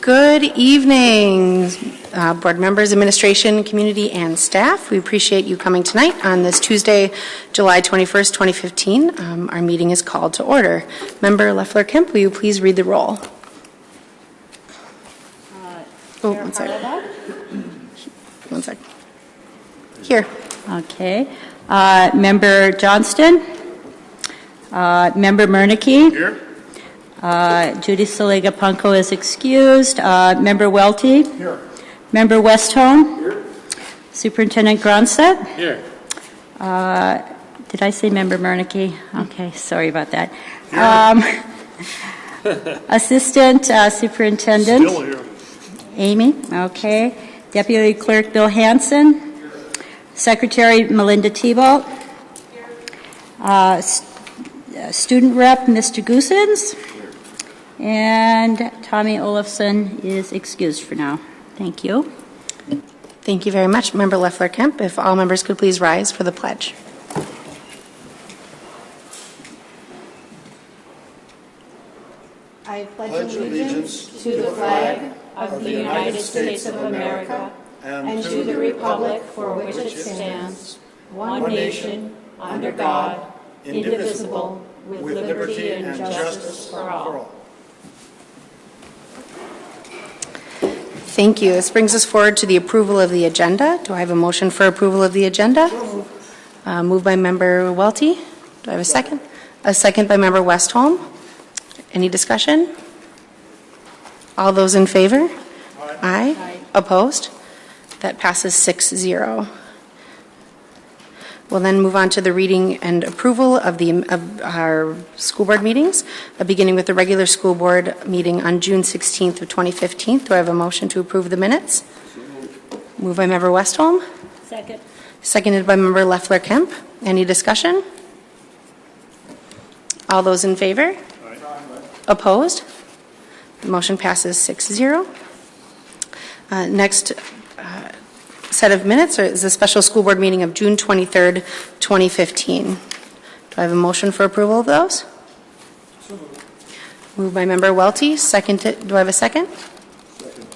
Good evening, board members, administration, community, and staff. We appreciate you coming tonight on this Tuesday, July 21st, 2015. Our meeting is called to order. Member Leffler-Kemp, will you please read the roll? One second. One second. Here. Okay. Member Johnston. Member Murneke. Here. Judy Saliga-Punko is excused. Member Welty. Here. Member Westholm. Here. Superintendent Gronsett. Here. Did I say Member Murneke? Okay, sorry about that. Assistant Superintendent. Still here. Amy. Okay. Deputy Clerk Bill Hansen. Secretary Melinda Thibault. Student Rep Mr. Goosens. And Tommy Olafson is excused for now. Thank you. Thank you very much, Member Leffler-Kemp. If all members could please rise for the pledge. I pledge allegiance to the flag of the United States of America and to the republic for which it stands, one nation, under God, indivisible, with liberty and justice for all. Thank you. This brings us forward to the approval of the agenda. Do I have a motion for approval of the agenda? Moved by Member Welty. Do I have a second? A second by Member Westholm. Any discussion? All those in favor? Aye. Aye. Opposed? That passes 6-0. We'll then move on to the reading and approval of our school board meetings, beginning with the regular school board meeting on June 16th of 2015. Do I have a motion to approve the minutes? Moved by Member Westholm. Second. Seconded by Member Leffler-Kemp. Any discussion? All those in favor? Aye. Opposed? The motion passes 6-0. Next set of minutes is the special school board meeting of June 23rd, 2015. Do I have a motion for approval of those? Moved by Member Welty. Seconded. Do I have a second?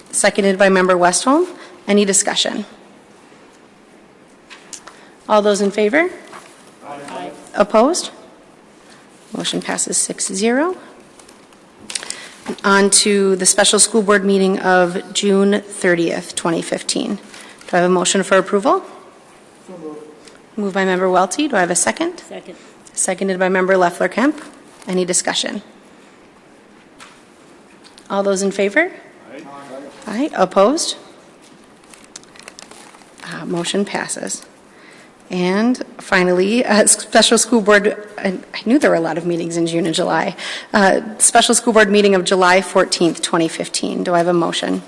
Seconded by Member Westholm. Any discussion? All those in favor? Aye. Opposed? Motion passes 6-0. On to the special school board meeting of June 30th, 2015. Do I have a motion for approval? So moved. Moved by Member Welty. Do I have a second? Second. Seconded by Member Leffler-Kemp. Any discussion? All those in favor? Aye. Aye. Opposed? Motion passes. And finally, special school board, I knew there were a lot of meetings in June and July. Special school board meeting of July 14th, 2015. Do I have a motion?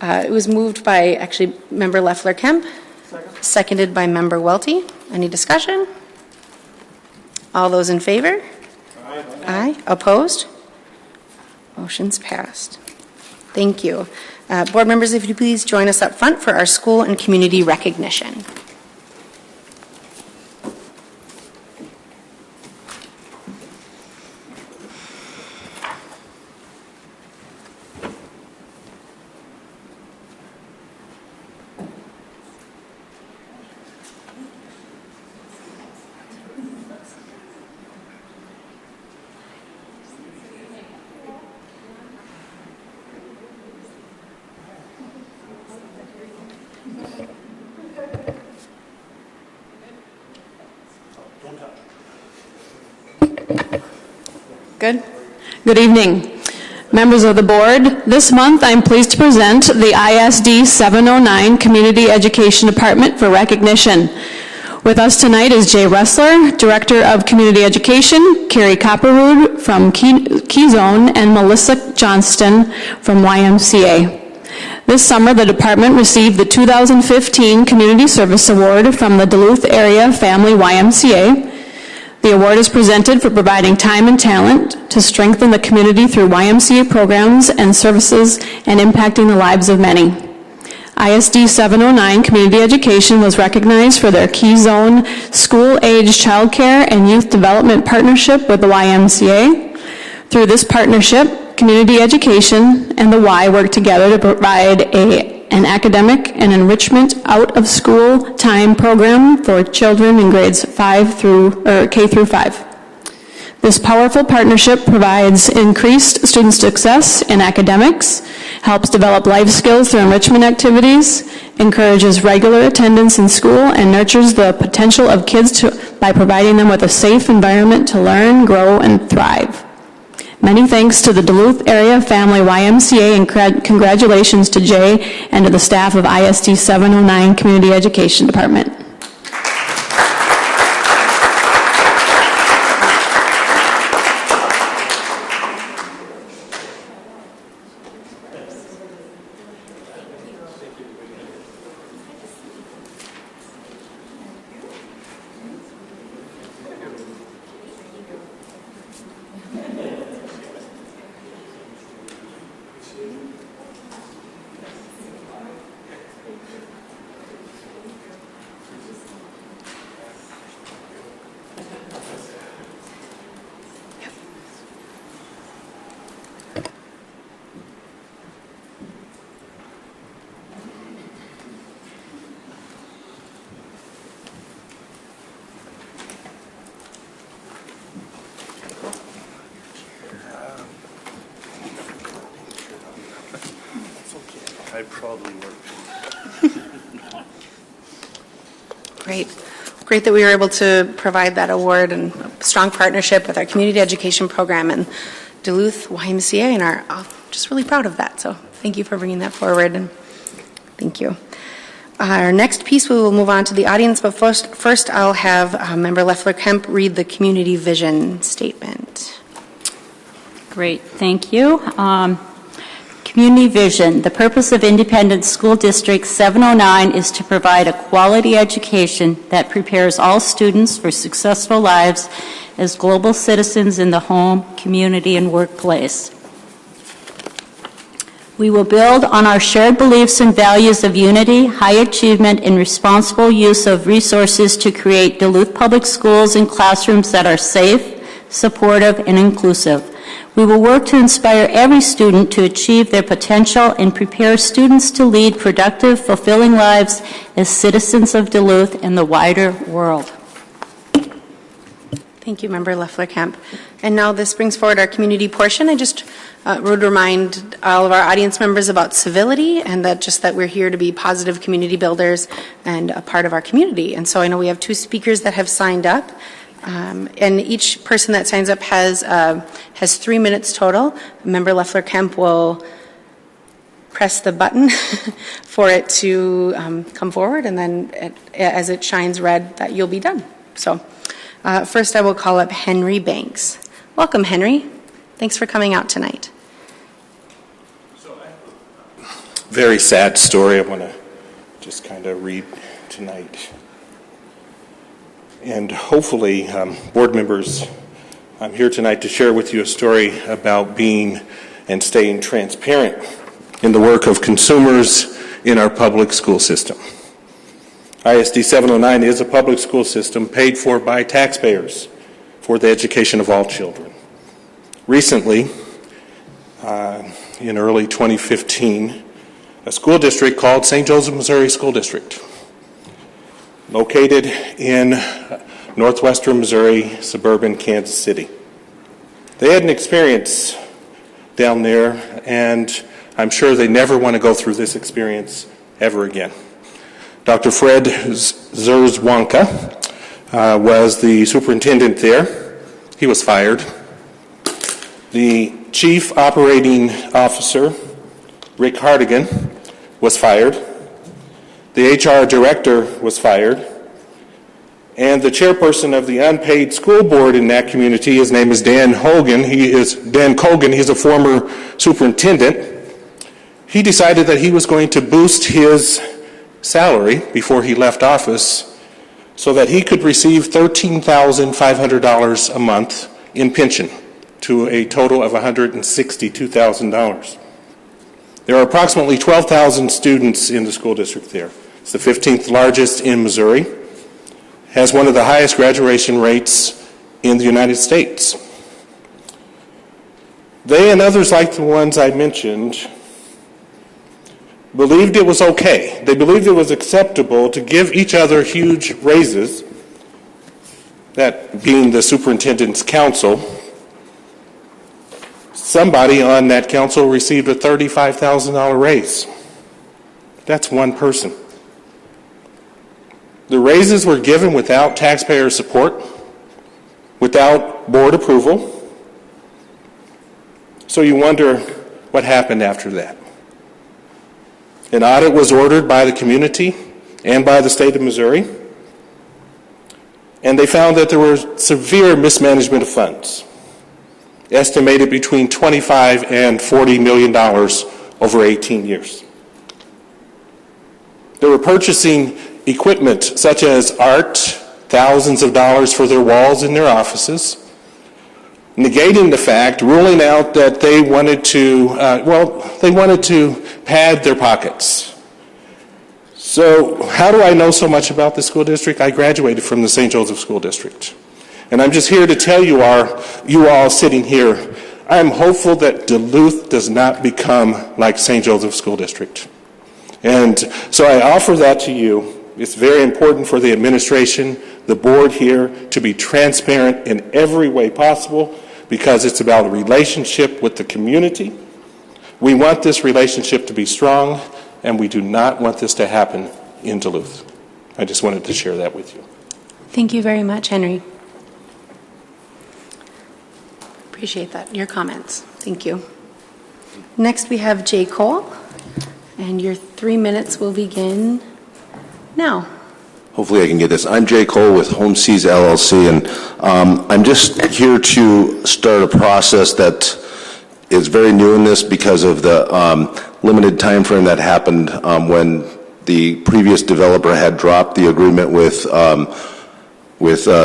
It was moved by, actually, Member Leffler-Kemp. Seconded by Member Welty. Any discussion? All those in favor? Aye. Aye. Opposed? Motion's passed. Thank you. Board members, if you please join us up front for our school and community recognition. Good evening. Members of the board, this month I'm pleased to present the ISD 709 Community Education Department for recognition. With us tonight is Jay Ressler, Director of Community Education, Carrie Copperwood from Key Zone, and Melissa Johnston from YMCA. This summer, the department received the 2015 Community Service Award from the Duluth Area Family YMCA. The award is presented for providing time and talent to strengthen the community through YMCA programs and services and impacting the lives of many. ISD 709 Community Education was recognized for their Key Zone school-age childcare and youth development partnership with the YMCA. Through this partnership, community education and the Y work together to provide an academic and enrichment out-of-school time program for children in grades K through 5. This powerful partnership provides increased student success in academics, helps develop life skills through enrichment activities, encourages regular attendance in school, and nurtures the potential of kids by providing them with a safe environment to learn, grow, and thrive. Many thanks to the Duluth Area Family YMCA and congratulations to Jay and to the staff of ISD 709 Community Education Department. I probably work. Great that we were able to provide that award and a strong partnership with our community education program and Duluth YMCA, and are just really proud of that. So thank you for bringing that forward, and thank you. Our next piece, we will move on to the audience, but first I'll have Member Leffler-Kemp read the community vision statement. Great, thank you. Community vision. The purpose of Independent School District 709 is to provide a quality education that prepares all students for successful lives as global citizens in the home, community, and workplace. We will build on our shared beliefs and values of unity, high achievement, and responsible use of resources to create Duluth Public Schools and classrooms that are safe, supportive, and inclusive. We will work to inspire every student to achieve their potential and prepare students to lead productive, fulfilling lives as citizens of Duluth and the wider world. Thank you, Member Leffler-Kemp. And now this brings forward our community portion. I just would remind all of our audience members about civility and that we're here to be positive community builders and a part of our community. And so I know we have 2 speakers that have signed up. And each person that signs up has 3 minutes total. Member Leffler-Kemp will press the button for it to come forward, and then as it shines red, that you'll be done. So first I will call up Henry Banks. Welcome, Henry. Thanks for coming out tonight. Very sad story I want to just kind of read tonight. And hopefully, board members, I'm here tonight to share with you a story about being and staying transparent in the work of consumers in our public school system. ISD 709 is a public school system paid for by taxpayers for the education of all children. Recently, in early 2015, a school district called St. Joseph, Missouri School District, located in northwestern Missouri, suburban Kansas City. They had an experience down there, and I'm sure they never want to go through this experience ever again. Dr. Fred Zerzwanka was the superintendent there. He was fired. The chief operating officer, Rick Hardigan, was fired. The HR director was fired, and the chairperson of the unpaid school board in that community, his name is Dan Colgan. He's a former superintendent. He decided that he was going to boost his salary before he left office so that he could receive $13,500 a month in pension, to a total of $162,000. There are approximately 12,000 students in the school district there. It's the 15th largest in Missouri, has one of the highest graduation rates in the United States. They and others like the ones I mentioned believed it was okay. They believed it was acceptable to give each other huge raises, that being the superintendent's council. Somebody on that council received a $35,000 raise. That's one person. The raises were given without taxpayer support, without board approval. So you wonder what happened after that. An audit was ordered by the community and by the state of Missouri, and they found that there was severe mismanagement of funds, estimated between $25 and $40 million over 18 years. They were purchasing equipment such as art, thousands of dollars for their walls in their offices, negating the fact, ruling out that they wanted to pad their pockets. So how do I know so much about the school district? I graduated from the St. Joseph School District. And I'm just here to tell you all sitting here, I'm hopeful that Duluth does not become like St. Joseph School District. And so I offer that to you. It's very important for the administration, the board here, to be transparent in every way possible, because it's about a relationship with the community. We want this relationship to be strong, and we do not want this to happen in Duluth. I just wanted to share that with you. Thank you very much, Henry. Appreciate that, your comments. Thank you. Next, we have Jay Cole, and your 3 minutes will begin now. Hopefully I can get this. I'm Jay Cole with Home Seas LLC, and I'm just here to start a process that is very new in this because of the limited time frame that happened when the previous developer had dropped the agreement with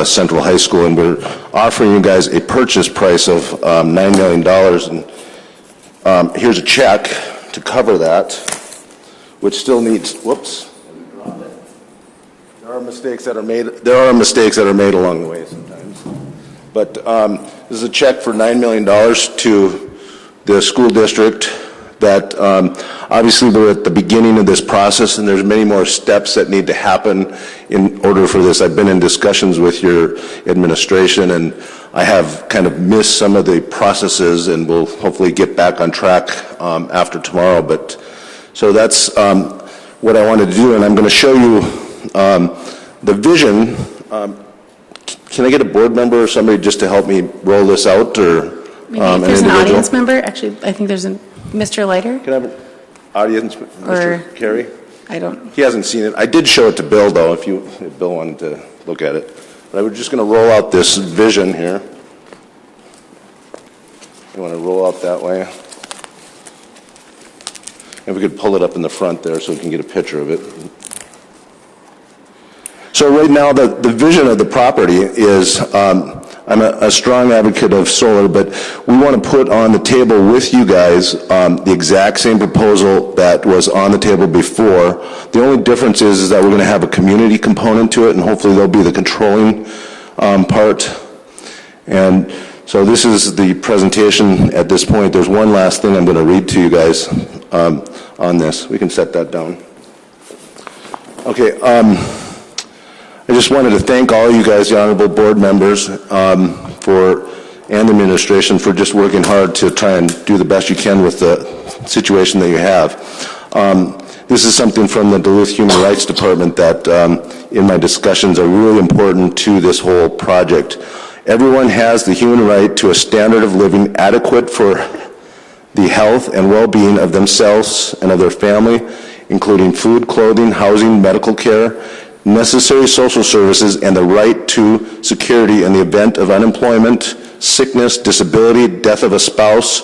Central High School, and we're offering you guys a purchase price of $9 million. And here's a check to cover that, which still needs, whoops. There are mistakes that are made along the way sometimes. But this is a check for $9 million to the school district that obviously we're at the beginning of this process, and there's many more steps that need to happen in order for this. I've been in discussions with your administration, and I have kind of missed some of the processes, and we'll hopefully get back on track after tomorrow. But so that's what I wanted to do, and I'm going to show you the vision. Can I get a board member or somebody just to help me roll this out, or Maybe if there's an audience member? Actually, I think there's Mr. Leiter. Can I have an audience, Mr. Carey? I don't. He hasn't seen it. I did show it to Bill, though, if Bill wanted to look at it. But we're just going to roll out this vision here. You want to roll out that way? If we could pull it up in the front there so we can get a picture of it. So right now, the vision of the property is, I'm a strong advocate of solar, but we want to put on the table with you guys the exact same proposal that was on the table before. The only difference is that we're going to have a community component to it, and hopefully there'll be the controlling part. And so this is the presentation at this point. There's one last thing I'm going to read to you guys on this. We can set that down. Okay. I just wanted to thank all you guys, the honorable board members, and the administration for just working hard to try and do the best you can with the situation that you have. This is something from the Duluth Human Rights Department that in my discussions are really important to this whole project. Everyone has the human right to a standard of living adequate for the health and well-being of themselves and of their family, including food, clothing, housing, medical care, necessary social services, and the right to security in the event of unemployment, sickness, disability, death of a spouse,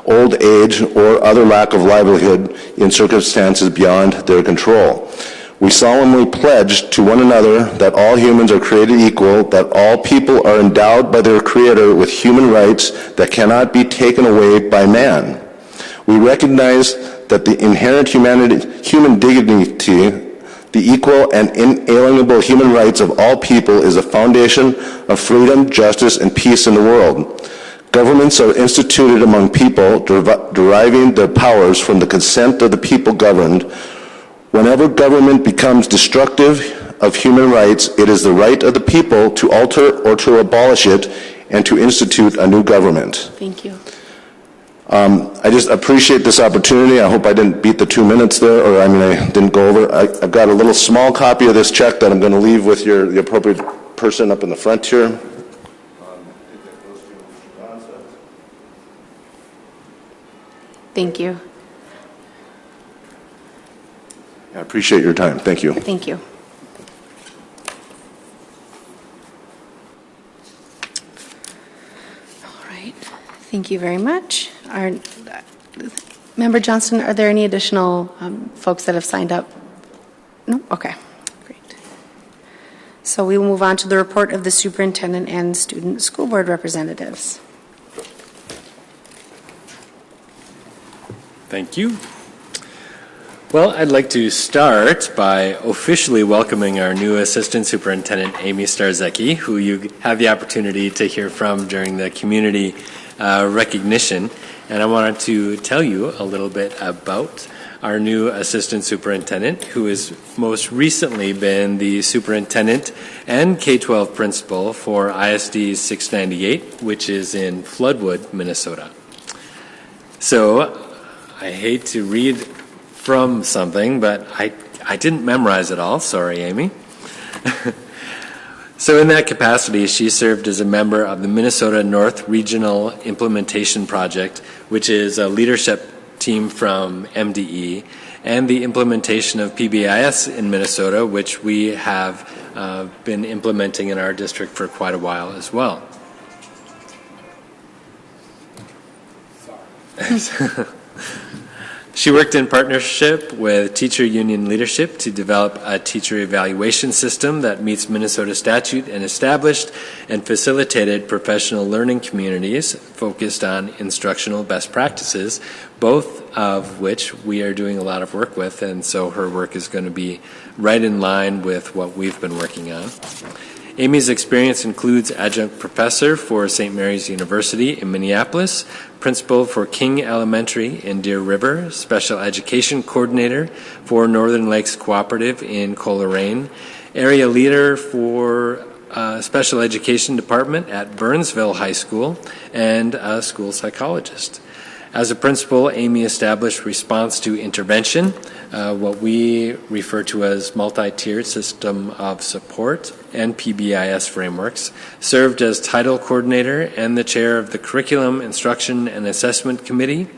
old age, or other lack of livelihood in circumstances beyond their control. We solemnly pledge to one another that all humans are created equal, that all people are endowed by their Creator with human rights that cannot be taken away by man. We recognize that the inherent human dignity, the equal and inalienable human rights of all people, is a foundation of freedom, justice, and peace in the world. Governments are instituted among people, deriving their powers from the consent of the people governed. Whenever government becomes destructive of human rights, it is the right of the people to alter or to abolish it and to institute a new government. Thank you. I just appreciate this opportunity. I hope I didn't beat the 2 minutes there, or I didn't go over. I've got a little small copy of this check that I'm going to leave with the appropriate person up in the front here. Thank you. I appreciate your time. Thank you. Thank you. All right. Thank you very much. Member Johnston, are there any additional folks that have signed up? No? Okay. Great. So we will move on to the report of the superintendent and student school board representatives. Thank you. Well, I'd like to start by officially welcoming our new Assistant Superintendent, Amy Starzecki, who you have the opportunity to hear from during the community recognition. And I wanted to tell you a little bit about our new Assistant Superintendent, who has most recently been the Superintendent and K-12 Principal for ISD 698, which is in Floodwood, Minnesota. So I hate to read from something, but I didn't memorize it all. Sorry, Amy. So in that capacity, she served as a member of the Minnesota North Regional Implementation Project, which is a leadership team from MDE, and the implementation of PBIS in Minnesota, which we have been implementing in our district for quite a while as well. Sorry. She worked in partnership with teacher union leadership to develop a teacher evaluation system that meets Minnesota statute and established and facilitated professional learning communities focused on instructional best practices, both of which we are doing a lot of work with, and so her work is going to be right in line with what we've been working on. Amy's experience includes adjunct professor for St. Mary's University in Minneapolis, principal for King Elementary in Deer River, special education coordinator for Northern Lakes Cooperative in Coleraine, area leader for special education department at Burnsville High School, and a school psychologist. As a principal, Amy established response to intervention, what we refer to as multi-tiered system of support, and PBIS frameworks, served as title coordinator and the chair of the Curriculum, Instruction, and Assessment Committee,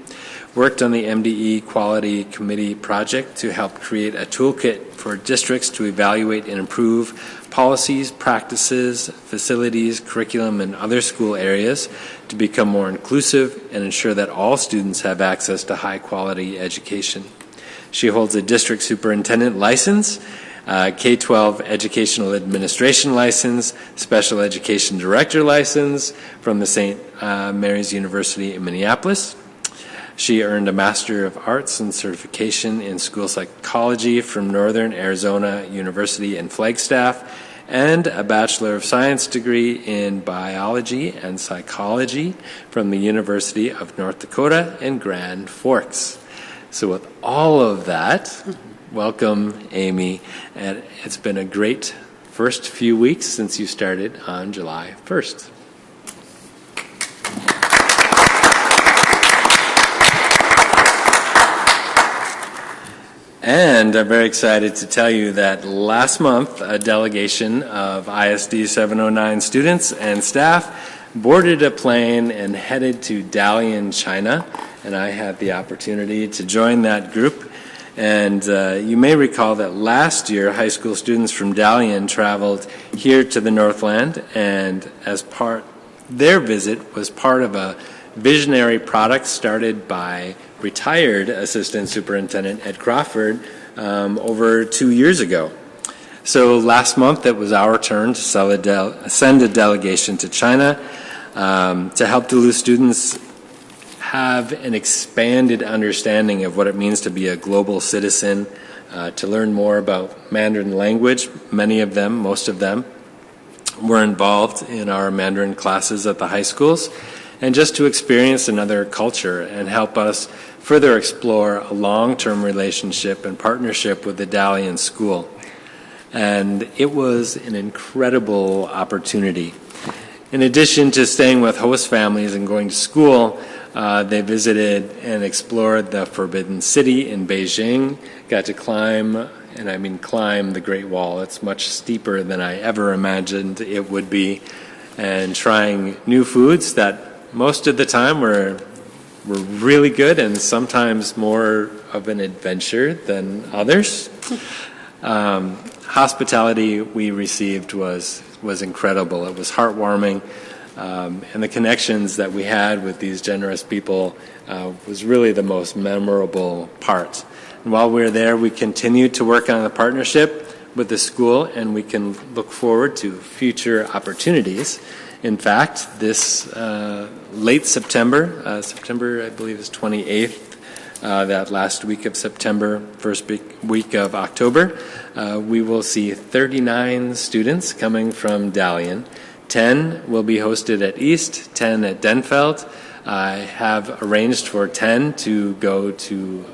worked on the MDE Quality Committee project to help create a toolkit for districts to evaluate and improve policies, practices, facilities, curriculum, and other school areas to become more inclusive and ensure that all students have access to high-quality education. She holds a district superintendent license, K-12 educational administration license, special education director license from the St. Mary's University in Minneapolis. She earned a Master of Arts and certification in school psychology from Northern Arizona University in Flagstaff, and a Bachelor of Science degree in biology and psychology from the University of North Dakota in Grand Forks. So with all of that, welcome, Amy. And it's been a great first few weeks since you started on July 1st. And I'm very excited to tell you that last month, a delegation of ISD 709 students and staff boarded a plane and headed to Dalian, China. And I had the opportunity to join that group. And you may recall that last year, high school students from Dalian traveled here to the Northland, and their visit was part of a visionary product started by retired Assistant Superintendent Ed Crawford over 2 years ago. So last month, it was our turn to send a delegation to China to help Duluth students have an expanded understanding of what it means to be a global citizen, to learn more about Mandarin language. Many of them, most of them, were involved in our Mandarin classes at the high schools, and just to experience another culture and help us further explore a long-term relationship and partnership with the Dalian School. And it was an incredible opportunity. In addition to staying with host families and going to school, they visited and explored the Forbidden City in Beijing, got to climb, and I mean climb, the Great Wall. It's much steeper than I ever imagined it would be, and trying new foods that most of the time were really good and sometimes more of an adventure than others. Hospitality we received was incredible. It was heartwarming, and the connections that we had with these generous people was really the most memorable part. And while we were there, we continued to work on the partnership with the school, and we can look forward to future opportunities. In fact, this late September, I believe is 28th, that last week of September, first week of October, we will see 39 students coming from Dalian. 10 will be hosted at East, 10 at Denfeld. I have arranged for 10 to go to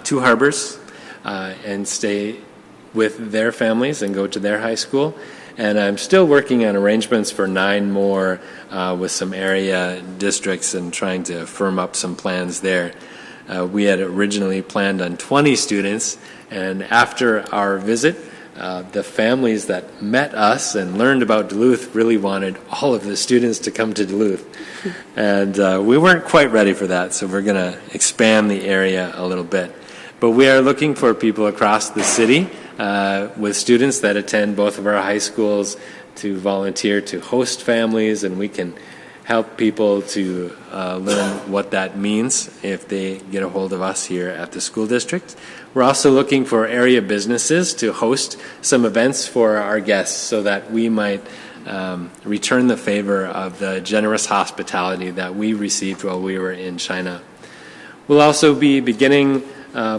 Two Harbors and stay with their families and go to their high school. And I'm still working on arrangements for 9 more with some area districts and trying to firm up some plans there. We had originally planned on 20 students, and after our visit, the families that met us and learned about Duluth really wanted all of the students to come to Duluth. And we weren't quite ready for that, so we're going to expand the area a little bit. But we are looking for people across the city with students that attend both of our high schools to volunteer to host families, and we can help people to learn what that means if they get a hold of us here at the school district. We're also looking for area businesses to host some events for our guests so that we might return the favor of the generous hospitality that we received while we were in China. We'll also be beginning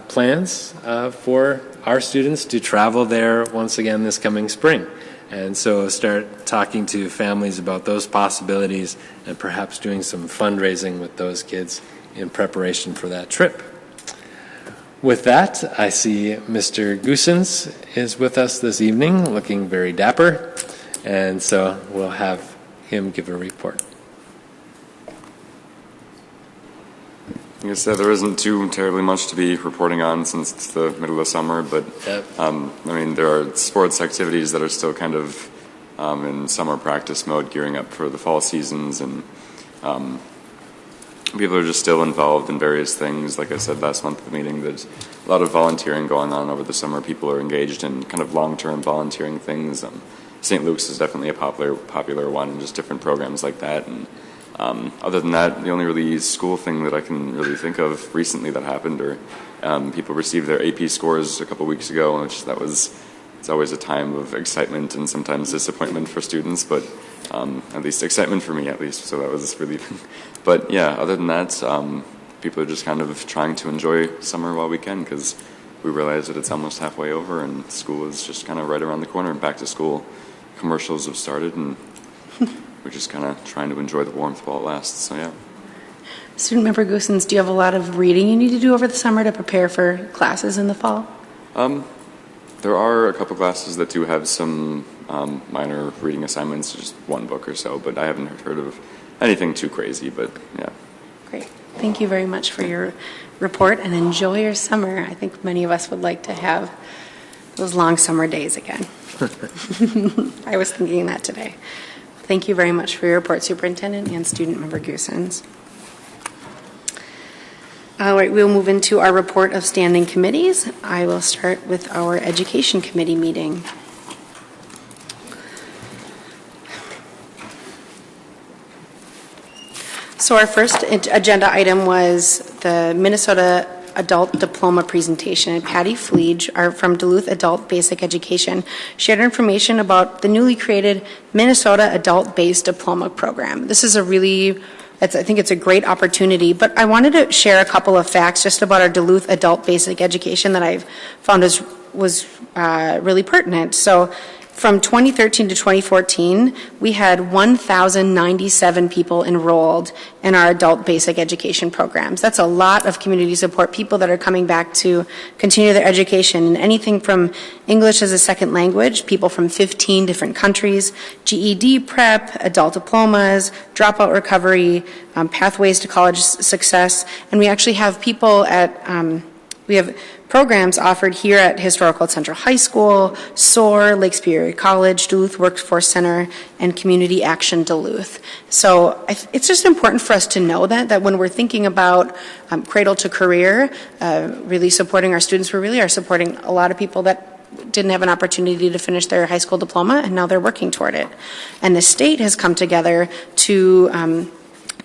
plans for our students to travel there once again this coming spring. And so start talking to families about those possibilities and perhaps doing some fundraising with those kids in preparation for that trip. With that, I see Mr. Goosens is with us this evening, looking very dapper. And so we'll have him give a report. Like I said, there isn't too terribly much to be reporting on since it's the middle of summer, but I mean, there are sports activities that are still kind of in summer practice mode, gearing up for the fall seasons, and people are just still involved in various things. Like I said last month at the meeting, there's a lot of volunteering going on over the summer. People are engaged in kind of long-term volunteering things. St. Luke's is definitely a popular one, and just different programs like that. And other than that, the only really school thing that I can really think of recently that happened, or people received their AP scores a couple weeks ago, which it's always a time of excitement and sometimes disappointment for students, but at least excitement for me at least, so that was relieving. But yeah, other than that, people are just kind of trying to enjoy summer while we can, because we realize that it's almost halfway over and school is just kind of right around the corner, and back to school commercials have started, and we're just kind of trying to enjoy the warmth while it lasts, so yeah. Student Member Goosens, do you have a lot of reading you need to do over the summer to prepare for classes in the fall? There are a couple classes that do have some minor reading assignments, just one book or so, but I haven't heard of anything too crazy, but yeah. Great. Thank you very much for your report, and enjoy your summer. I think many of us would like to have those long summer days again. I was thinking that today. Thank you very much for your report, Superintendent and Student Member Goosens. All right, we'll move into our report of standing committees. I will start with our Education Committee meeting. So our first agenda item was the Minnesota Adult Diploma presentation. Patty Fleege, from Duluth Adult Basic Education, shared information about the newly created Minnesota Adult-Based Diploma Program. This is I think it's a great opportunity, but I wanted to share a couple of facts just about our Duluth Adult Basic Education that I've found was really pertinent. So From 2013 to 2014, we had 1,097 people enrolled in our adult basic education programs. That's a lot of community support, people that are coming back to continue their education in anything from English as a second language, people from 15 different countries, GED prep, adult diplomas, dropout recovery, pathways to college success, and we actually have people at we have programs offered here at Historical Central High School, SOAR, Lake Superior College, Duluth Workforce Center, and Community Action Duluth. So it's just important for us to know that when we're thinking about cradle to career, really supporting our students, we really are supporting a lot of people that didn't have an opportunity to finish their high school diploma, and now they're working toward it. And the state has come together to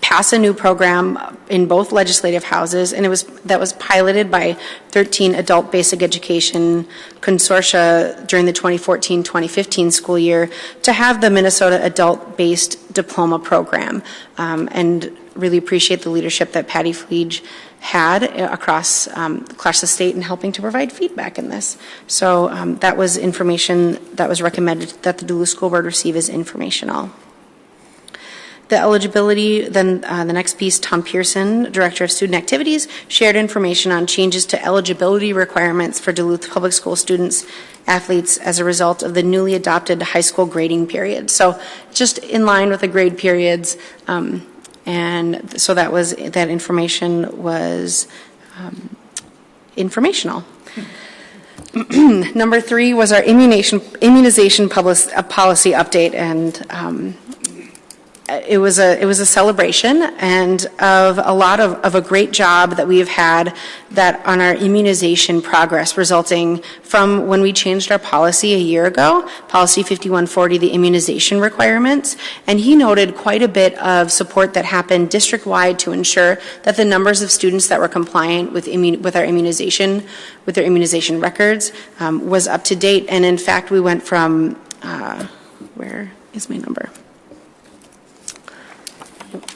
pass a new program in both legislative houses, and that was piloted by 13 adult basic education consortia during the 2014-2015 school year to have the Minnesota adult-based diploma program, and really appreciate the leadership that Patty Fleege had across the state in helping to provide feedback in this. So that was information that was recommended that the Duluth School Board receive as informational. The eligibility, then the next piece, Tom Pearson, Director of Student Activities, shared information on changes to eligibility requirements for Duluth Public School students, athletes, as a result of the newly adopted high school grading period. So just in line with the grade periods, and so that information was informational. Number 3 was our immunization policy update, and it was a celebration and of a lot of a great job that we have had that on our immunization progress, resulting from when we changed our policy a year ago, policy 5140, the immunization requirements, and he noted quite a bit of support that happened district-wide to ensure that the numbers of students that were compliant with our immunization, with their immunization records, was up to date. And in fact, we went from where is my number?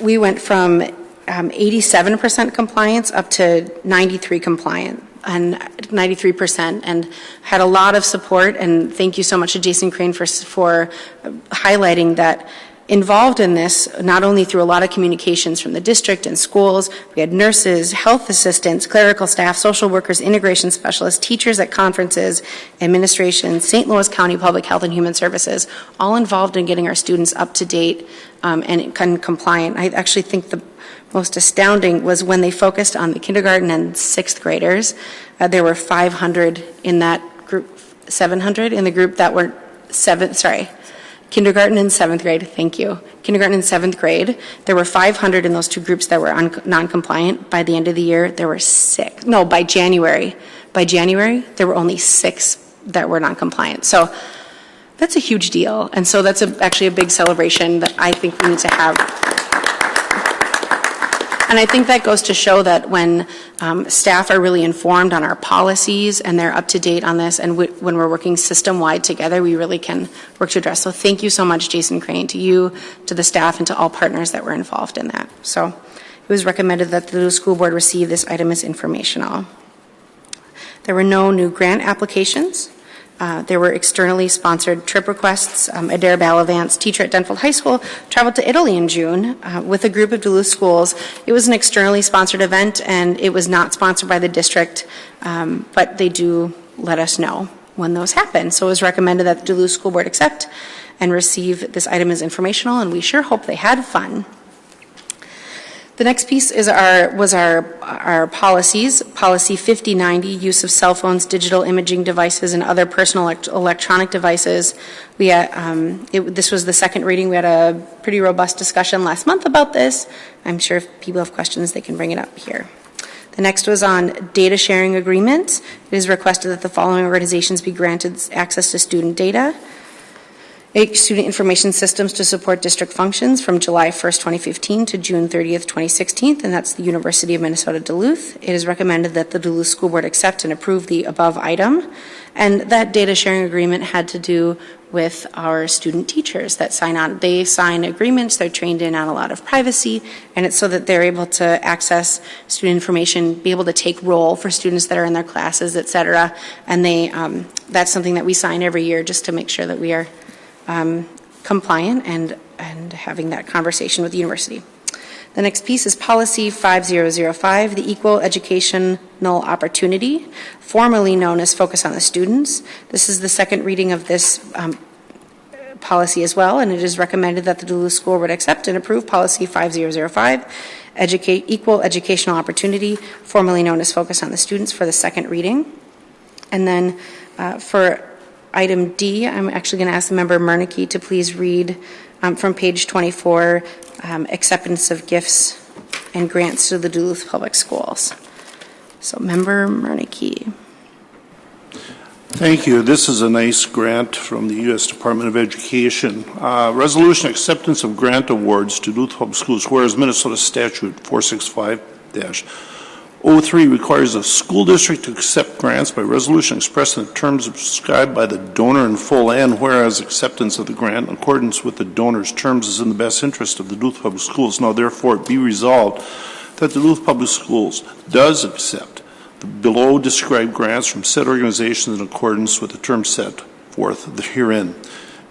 We went from 87% compliance up to 93% and had a lot of support. And thank you so much to Jason Crane for highlighting that involved in this, not only through a lot of communications from the district and schools. We had nurses, health assistants, clerical staff, social workers, integration specialists, teachers at conferences, administration, St. Louis County Public Health and Human Services, all involved in getting our students up to date and compliant. I actually think the most astounding was when they focused on the kindergarten and 6th graders. There were 500 in that group, 700 in the group that were kindergarten and 7th grade, thank you. Kindergarten and 7th grade, there were 500 in those two groups that were non-compliant. By the end of the year, there were 6. No, by January, there were only 6 that were non-compliant. So that's a huge deal. And so that's actually a big celebration that I think we need to have. And I think that goes to show that when staff are really informed on our policies and they're up to date on this, and when we're working system-wide together, we really can work to address. So thank you so much, Jason Crane, to you, to the staff, and to all partners that were involved in that. So it was recommended that the Duluth School Board receive this item as informational. There were no new grant applications. There were externally sponsored trip requests. Adair Balavance, teacher at Denfeld High School, traveled to Italy in June with a group of Duluth schools. It was an externally sponsored event, and it was not sponsored by the district, but they do let us know when those happen. So it was recommended that the Duluth School Board accept and receive this item as informational, and we sure hope they had fun. The next piece is our policies. Policy 5090, use of cell phones, digital imaging devices, and other personal electronic devices. This was the second reading. We had a pretty robust discussion last month about this. I'm sure if people have questions, they can bring it up here. The next was on data sharing agreements. It is requested that the following organizations be granted access to student data. Student information systems to support district functions from July 1st, 2015 to June 30th, 2016, and that's the University of Minnesota Duluth. It is recommended that the Duluth School Board accept and approve the above item. And that data sharing agreement had to do with our student teachers that sign on. They sign agreements, they're trained in on a lot of privacy, and it's so that they're able to access student information, be able to take roll for students that are in their classes, et cetera. And that's something that we sign every year just to make sure that we are compliant and having that conversation with the university. The next piece is Policy 5005, the Equal Educational Opportunity, formerly known as Focus on the Students. This is the second reading of this policy as well, and it is recommended that the Duluth School Board accept and approve Policy 5005, Equal Educational Opportunity, formerly known as Focus on the Students, for the second reading. And then for Item D, I'm actually going to ask the member Murneke to please read from page 24, acceptance of gifts and grants to the Duluth Public Schools. So member Murneke. Thank you. This is a nice grant from the U.S. Department of Education. Resolution acceptance of grant awards to Duluth Public Schools, whereas Minnesota Statute 465-03 requires a school district to accept grants by resolution expressed in the terms prescribed by the donor in full, and whereas acceptance of the grant in accordance with the donor's terms is in the best interest of the Duluth Public Schools. Now, therefore, it be resolved that the Duluth Public Schools does accept the below described grants from said organizations in accordance with the terms set forth herein.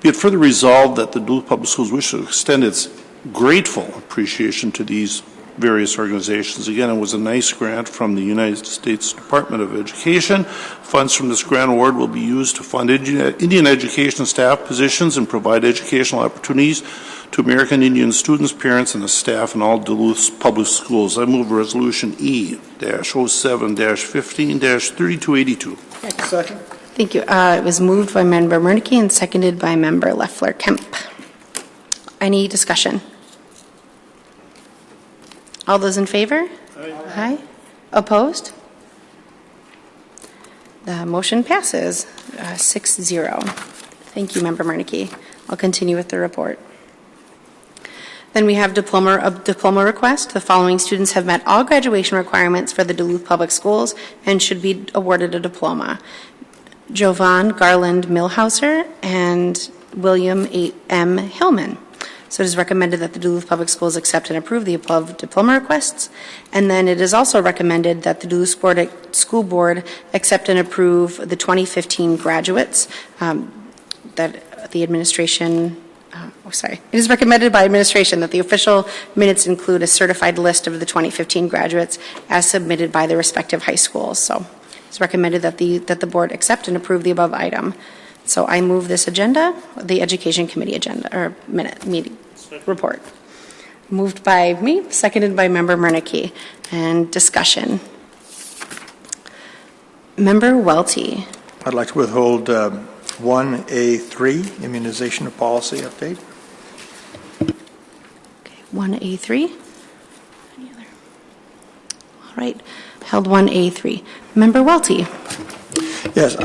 Be it further resolved that the Duluth Public Schools wish to extend its grateful appreciation to these various organizations. Again, it was a nice grant from the United States Department of Education. Funds from this grant award will be used to fund Indian education staff positions and provide educational opportunities to American Indian students, parents, and the staff in all Duluth's public schools. I move Resolution E-07-15-3282. Second. Thank you. It was moved by member Murneke and seconded by member Leffler-Kemp. Any discussion? All those in favor? Aye. Opposed? The motion passes 6-0. Thank you, member Murneke. I'll continue with the report. Then we have diploma request. The following students have met all graduation requirements for the Duluth Public Schools and should be awarded a diploma. Jovan Garland Millhauser and William M. Hillman. So it is recommended that the Duluth Public Schools accept and approve the above diploma requests. And then it is also recommended that the Duluth School Board accept and approve the 2015 graduates that the administration it is recommended by administration that the official minutes include a certified list of the 2015 graduates as submitted by the respective high schools. So it's recommended that the board accept and approve the above item. So I move this agenda, the Education Committee agenda, or meeting report. Moved by me, seconded by member Murneke. And discussion. Member Welty. I'd like to withhold 1A3, immunization policy update. Okay, 1A3. Any other? All right, held 1A3. Member Welty. Yes,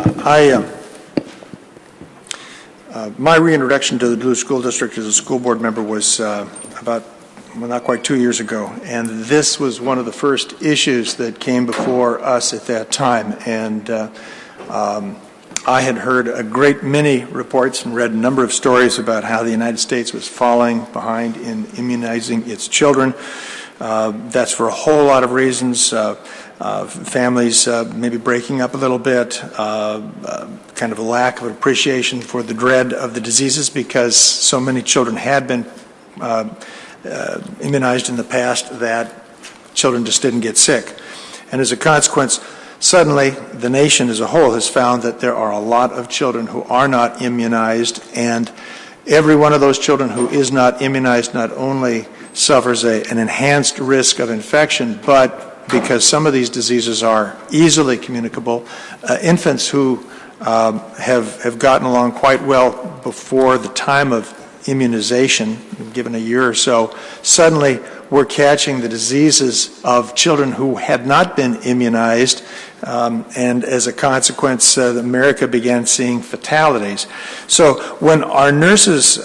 my reintroduction to the Duluth School District as a school board member was not quite 2 years ago, and this was one of the first issues that came before us at that time. And I had heard a great many reports and read a number of stories about how the United States was falling behind in immunizing its children. That's for a whole lot of reasons. Families maybe breaking up a little bit, kind of a lack of appreciation for the dread of the diseases because so many children had been immunized in the past that children just didn't get sick. And as a consequence, suddenly the nation as a whole has found that there are a lot of children who are not immunized, and every one of those children who is not immunized not only suffers an enhanced risk of infection, but because some of these diseases are easily communicable, infants who have gotten along quite well before the time of immunization, given a year or so, suddenly were catching the diseases of children who had not been immunized, and as a consequence, America began seeing fatalities. So when our nurses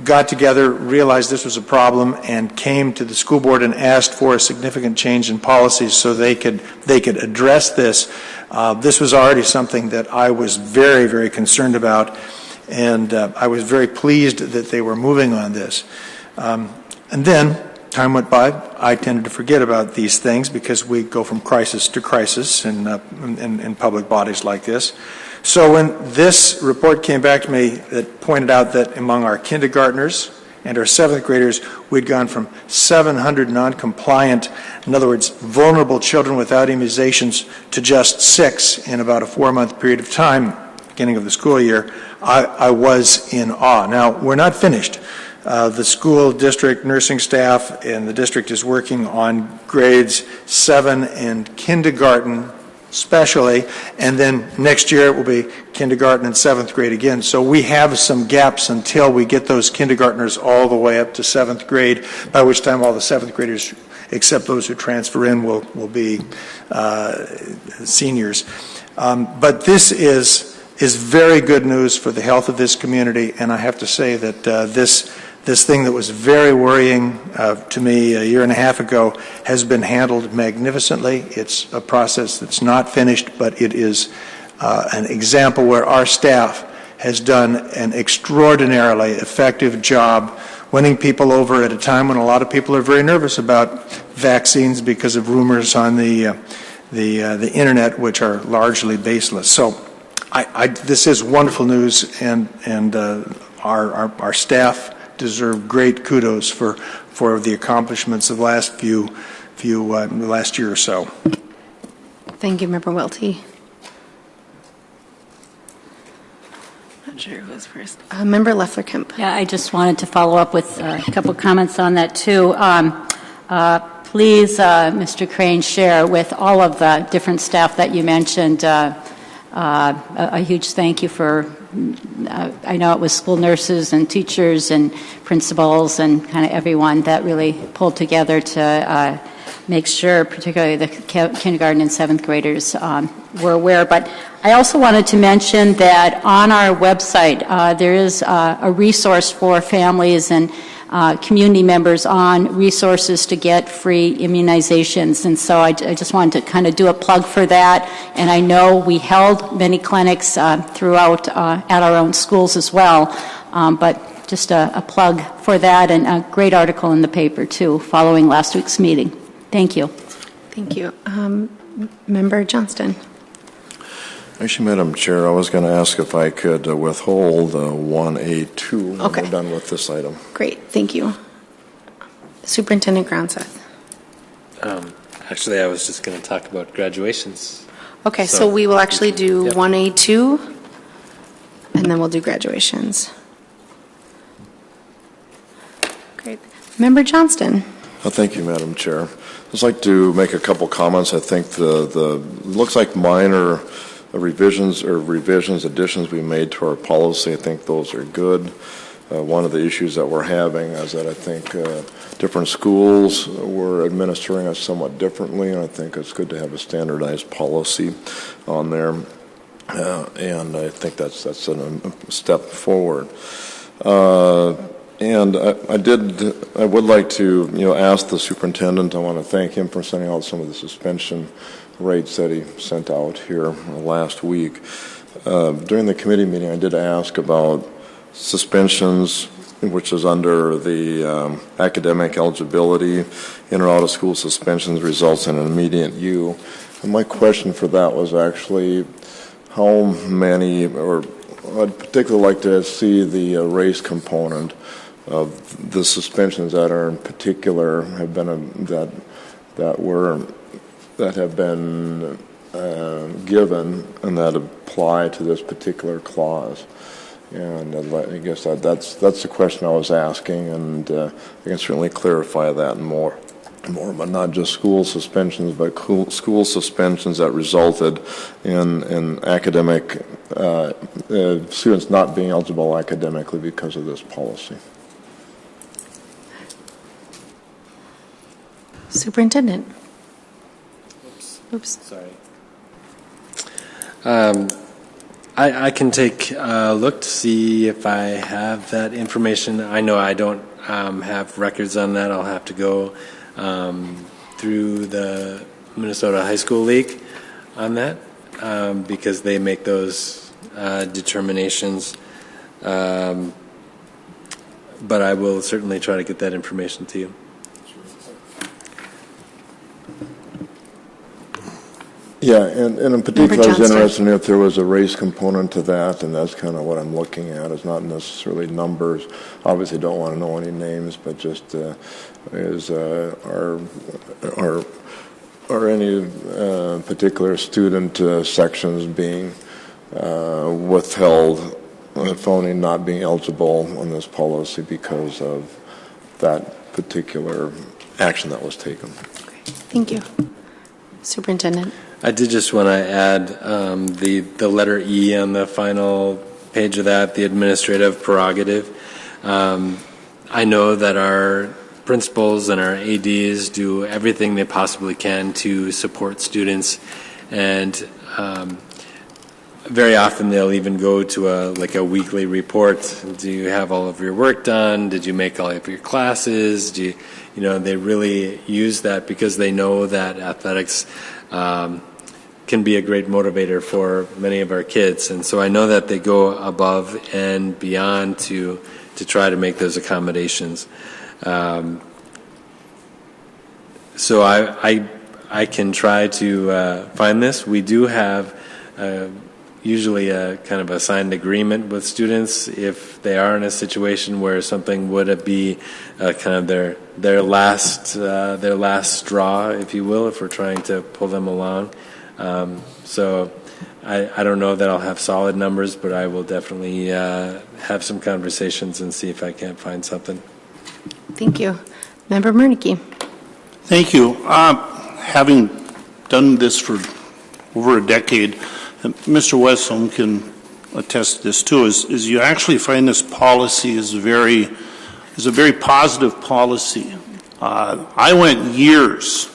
got together, realized this was a problem, and came to the school board and asked for a significant change in policies so they could address this. This was already something that I was very, very concerned about, and I was very pleased that they were moving on this. And then time went by. I tended to forget about these things because we go from crisis to crisis in public bodies like this. So when this report came back to me that pointed out that among our kindergartners and our 7th graders, we'd gone from 700 non-compliant, in other words, vulnerable children without immunizations, to just 6 in about a 4-month period of time, beginning of the school year, I was in awe. Now, we're not finished. The school district nursing staff and the district is working on grades 7 and kindergarten especially, and then next year it will be kindergarten and 7th grade again. So we have some gaps until we get those kindergartners all the way up to 7th grade, by which time all the 7th graders, except those who transfer in, will be seniors. But this is very good news for the health of this community, and I have to say that this thing that was very worrying to me a year and a half ago has been handled magnificently. It's a process that's not finished, but it is an example where our staff has done an extraordinarily effective job winning people over at a time when a lot of people are very nervous about vaccines because of rumors on the internet, which are largely baseless. So this is wonderful news, and our staff deserve great kudos for the accomplishments of the last last year or so. Thank you, Member Welty. Not sure who was first. Member Leffler-Kemp. Yeah, I just wanted to follow up with a couple comments on that too. Please, Mr. Crane, share with all of the different staff that you mentioned a huge thank you for, I know it was school nurses and teachers and principals and kind of everyone that really pulled together to make sure, particularly the kindergarten and 7th graders were aware. But I also wanted to mention that on our website, there is a resource for families and community members on resources to get free immunizations. And so I just wanted to kind of do a plug for that. And I know we held many clinics throughout at our own schools as well. But just a plug for that, and a great article in the paper too following last week's meeting. Thank you. Thank you. Member Johnston. Actually, Madam Chair, I was going to ask if I could withhold 1A2 when Okay. we're done with this item. Great, thank you. Superintendent Groundseth. Actually, I was just going to talk about graduations. Okay, so we will actually do 1A2, and then we'll do graduations. Great. Member Johnston. Thank you, Madam Chair. I'd just like to make a couple comments. I think the looks like minor revisions, additions we made to our policy. I think those are good. One of the issues that we're having is that I think different schools were administering us somewhat differently, and I think it's good to have a standardized policy on there. And I think that's a step forward. And I would like to, ask the superintendent. I want to thank him for sending out some of the suspension rates that he sent out here last week. During the committee meeting, I did ask about suspensions, which is under the academic eligibility. In or out of school suspensions results in an immediate U. And my question for that was actually how many, or I'd particularly like to see the race component of the suspensions that are in particular have been that have been given and that apply to this particular clause. And I guess that's the question I was asking, and I can certainly clarify that more, but not just school suspensions, but school suspensions that resulted in academic students not being eligible academically because of this policy. Superintendent. Oops. Sorry. I can take a look to see if I have that information. I know I don't have records on that. I'll have to go through the Minnesota High School League on that because they make those determinations. But I will certainly try to get that information to you. Yeah, and in particular, I was Johnston. interested in if there was a race component to that, and that's kind of what I'm looking at. It's not necessarily numbers. Obviously, don't want to know any names, but just are any particular student sections being withheld, phony not being eligible on this policy because of that particular action that was taken? Thank you. Superintendent. I did just want to add the letter E on the final page of that, the administrative prerogative. I know that our principals and our ADs do everything they possibly can to support students, and very often they'll even go to a weekly report. Do you have all of your work done? Did you make all of your classes? They really use that because they know that athletics can be a great motivator for many of our kids. And so I know that they go above and beyond to try to make those accommodations. So I can try to find this. We do have usually a kind of a signed agreement with students if they are in a situation where something would be kind of their last straw, if you will, if we're trying to pull them along. So I don't know that I'll have solid numbers, but I will definitely have some conversations and see if I can't find something. Thank you. Member Murneke. Thank you. Having done this for over a decade, and Mr. Westholm can attest to this too, is you actually find this policy is a very positive policy. I went years,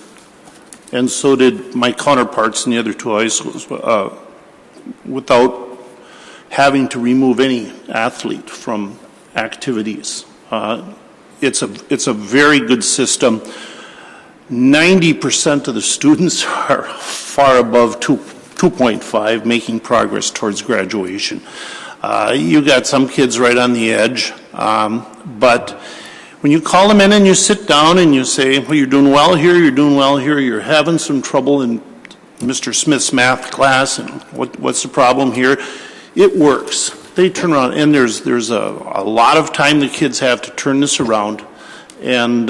and so did my counterparts in the other two high schools, without having to remove any athlete from activities. It's a very good system. 90% of the students are far above 2.5, making progress towards graduation. You got some kids right on the edge, but when you call them in and you sit down and you say, well, you're doing well here, you're having some trouble in Mr. Smith's math class, and what's the problem here? It works. They turn around, and there's a lot of time the kids have to turn this around, and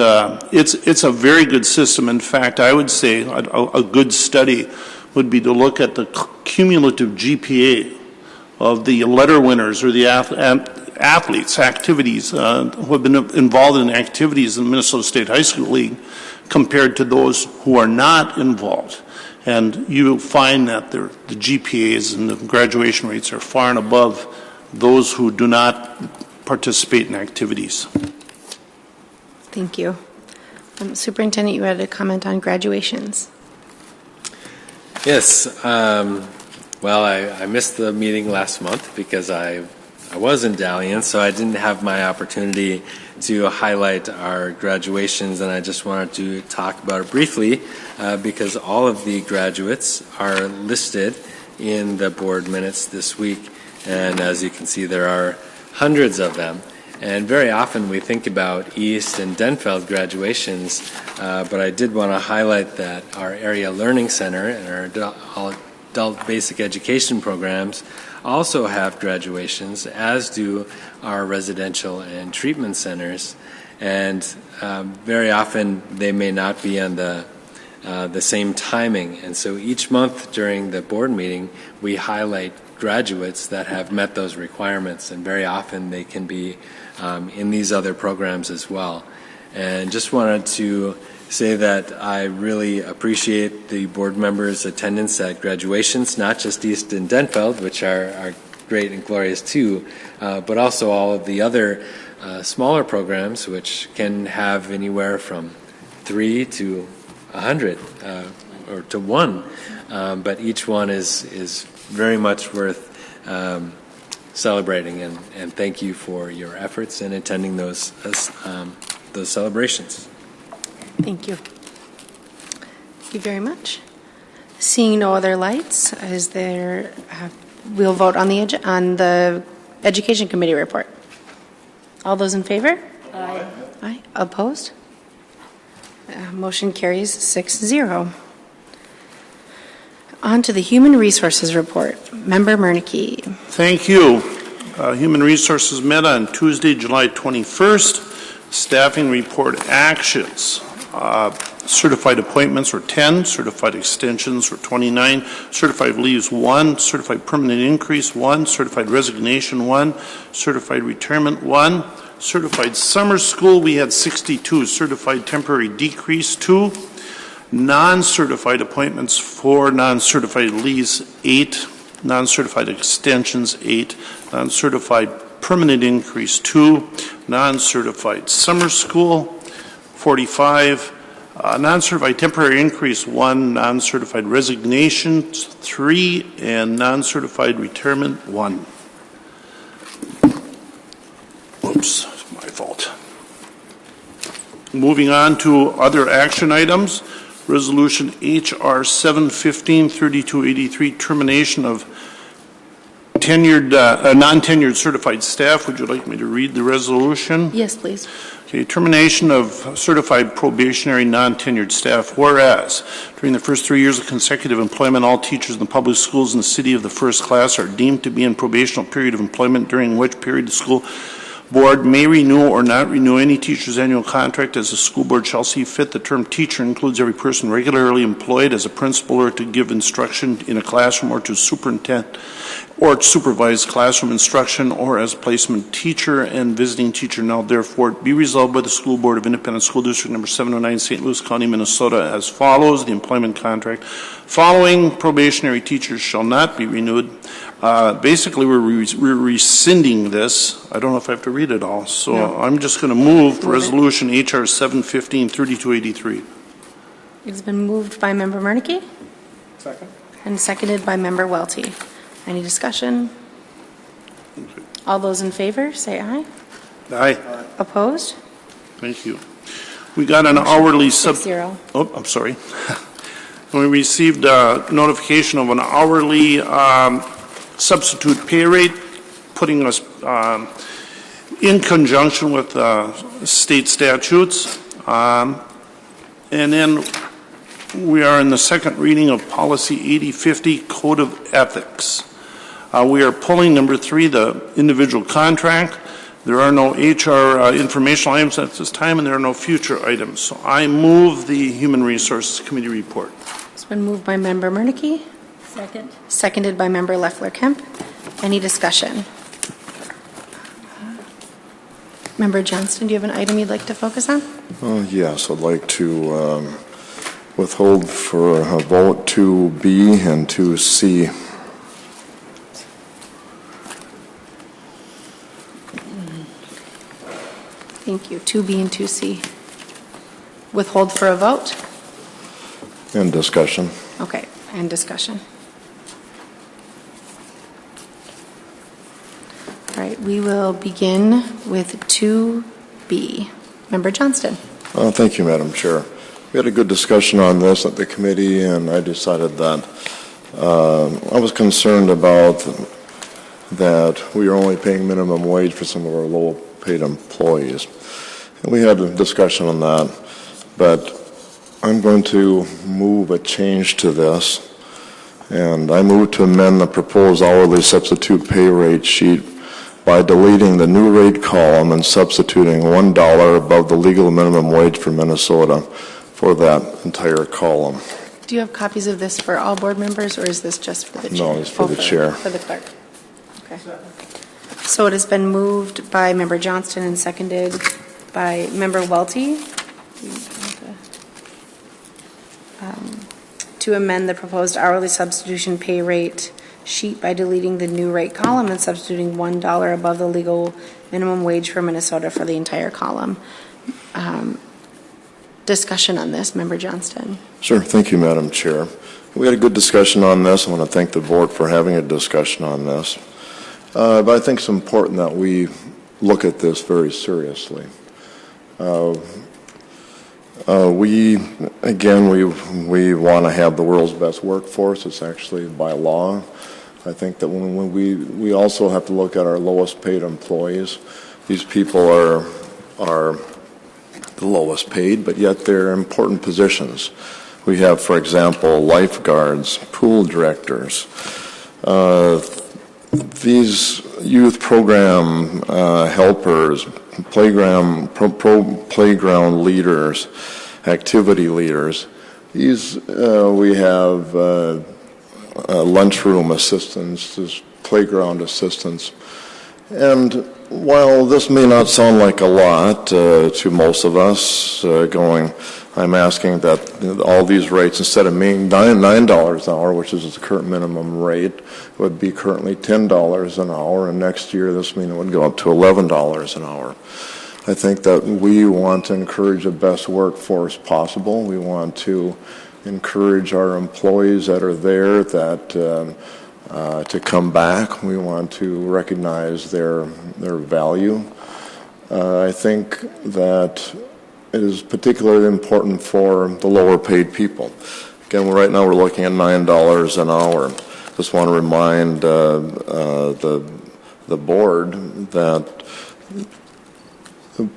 it's a very good system. In fact, I would say a good study would be to look at the cumulative GPA of the letter winners or the athletes, activities who have been involved in activities in the Minnesota State High School League compared to those who are not involved. And you will find that the GPAs and the graduation rates are far and above those who do not participate in activities. Thank you. Superintendent, you had a comment on graduations. Yes. Well, I missed the meeting last month because I was in Dalian, so I didn't have my opportunity to highlight our graduations, and I just wanted to talk about it briefly because all of the graduates are listed in the board minutes this week, and as you can see, there are hundreds of them. And very often we think about East and Denfeld graduations, but I did want to highlight that our Area Learning Center and our adult basic education programs also have graduations, as do our residential and treatment centers. And very often they may not be on the same timing. And so each month during the board meeting, we highlight graduates that have met those requirements, and very often they can be in these other programs as well. And just wanted to say that I really appreciate the board members' attendance at graduations, not just East and Denfeld, which are great and glorious too, but also all of the other smaller programs, which can have anywhere from 3 to 100 or to 1, but each one is very much worth celebrating, and thank you for your efforts in attending those celebrations. Thank you. Thank you very much. Seeing no other lights, is there? We'll vote on the Education Committee report. All those in favor? Aye. Aye. Opposed? Motion carries 6-0. On to the Human Resources report. Member Murneke. Thank you. Human Resources met on Tuesday, July 21st. Staffing report actions. Certified appointments were 10, certified extensions were 29, certified leaves 1, certified permanent increase 1, certified resignation 1, certified retirement 1, certified summer school we had 62, certified temporary decrease 2, non-certified appointments 4, non-certified leaves 8, non-certified extensions 8, non-certified permanent increase 2, non-certified summer school 45, non-certified temporary increase 1, non-certified resignation 3, and non-certified retirement 1. Oops, my fault. Moving on to other action items. Resolution HR 715-3283, termination of tenured, non-tenured certified staff. Would you like me to read the resolution? Yes, please. Okay, termination of certified probationary non-tenured staff. Whereas, during the first 3 years of consecutive employment, all teachers in the public schools in the city of the first class are deemed to be in probational period of employment, during which period the school board may renew or not renew any teacher's annual contract as the school board shall see fit. The term teacher includes every person regularly employed as a principal or to give instruction in a classroom or to superintend or supervise classroom instruction or as placement teacher and visiting teacher. Now therefore be resolved by the school board of Independent School District number 709, St. Louis County, Minnesota as follows. The employment contract following probationary teachers shall not be renewed. Basically, we're rescinding this. I don't know if I have to read it all, so no. I'm just going to move Resolution HR 715-3283. It's been moved by Member Murneke. Second. And seconded by Member Welty. Any discussion? Okay. All those in favor, say aye. Aye. Opposed? Thank you. We got an hourly 6-0. Oh, I'm sorry. We received notification of an hourly substitute pay rate, putting us in conjunction with state statutes. And then we are in the second reading of Policy 8050, Code of Ethics. We are pulling number 3, the individual contract. There are no HR informational items at this time, and there are no future items. So I move the Human Resources Committee report. It's been moved by Member Murneke. Second. Seconded by Member Leffler-Kemp. Any discussion? Member Johnston, do you have an item you'd like to focus on? Yes, I'd like to withhold for a vote 2B and 2C. Thank you. 2B and 2C. Withhold for a vote? And discussion. Okay, and discussion. All right, we will begin with 2B. Member Johnston. Thank you, Madam Chair. We had a good discussion on this at the committee, and I decided that I was concerned about that we are only paying minimum wage for some of our low-paid employees. And we had a discussion on that, but I'm going to move a change to this, and I move to amend the proposed hourly substitute pay rate sheet by deleting the new rate column and substituting $1 above the legal minimum wage for Minnesota for that entire column. Do you have copies of this for all board members, or is this just for the chair? No, it's for the chair. For the clerk. Okay. So it has been moved by Member Johnston and seconded by Member Welty to amend the proposed hourly substitution pay rate sheet by deleting the new rate column and substituting $1 above the legal minimum wage for Minnesota for the entire column. discussion on this. Member Johnston. Sure. Thank you, Madam Chair. We had a good discussion on this. I want to thank the board for having a discussion on this. But I think it's important that we look at this very seriously. We want to have the world's best workforce. It's actually by law. I think that when we also have to look at our lowest paid employees. These people are the lowest paid, but yet they're important positions. We have, for example, lifeguards, pool directors, these youth program helpers, playground leaders, activity leaders. We have lunchroom assistants, playground assistants. And while this may not sound like a lot to most of us, I'm asking that all these rates, instead of being $9 an hour, which is the current minimum rate, would be currently $10 an hour, and next year this means it would go up to $11 an hour. I think that we want to encourage the best workforce possible. We want to encourage our employees that are there to come back. We want to recognize their value. I think that it is particularly important for the lower paid people. Again, right now we're looking at $9 an hour. Just want to remind the board that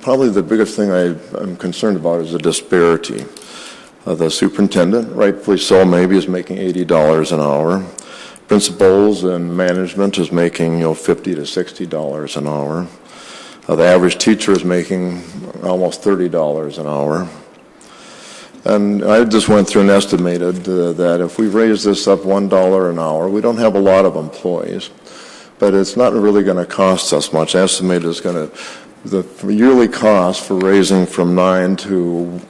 probably the biggest thing I'm concerned about is the disparity. The superintendent, rightfully so, maybe is making $80 an hour. Principals and management is making $50 to $60 an hour. The average teacher is making almost $30 an hour. And I just went through and estimated that if we raise this up $1 an hour, we don't have a lot of employees, but it's not really going to cost us much. I estimate the yearly cost for raising from $9 to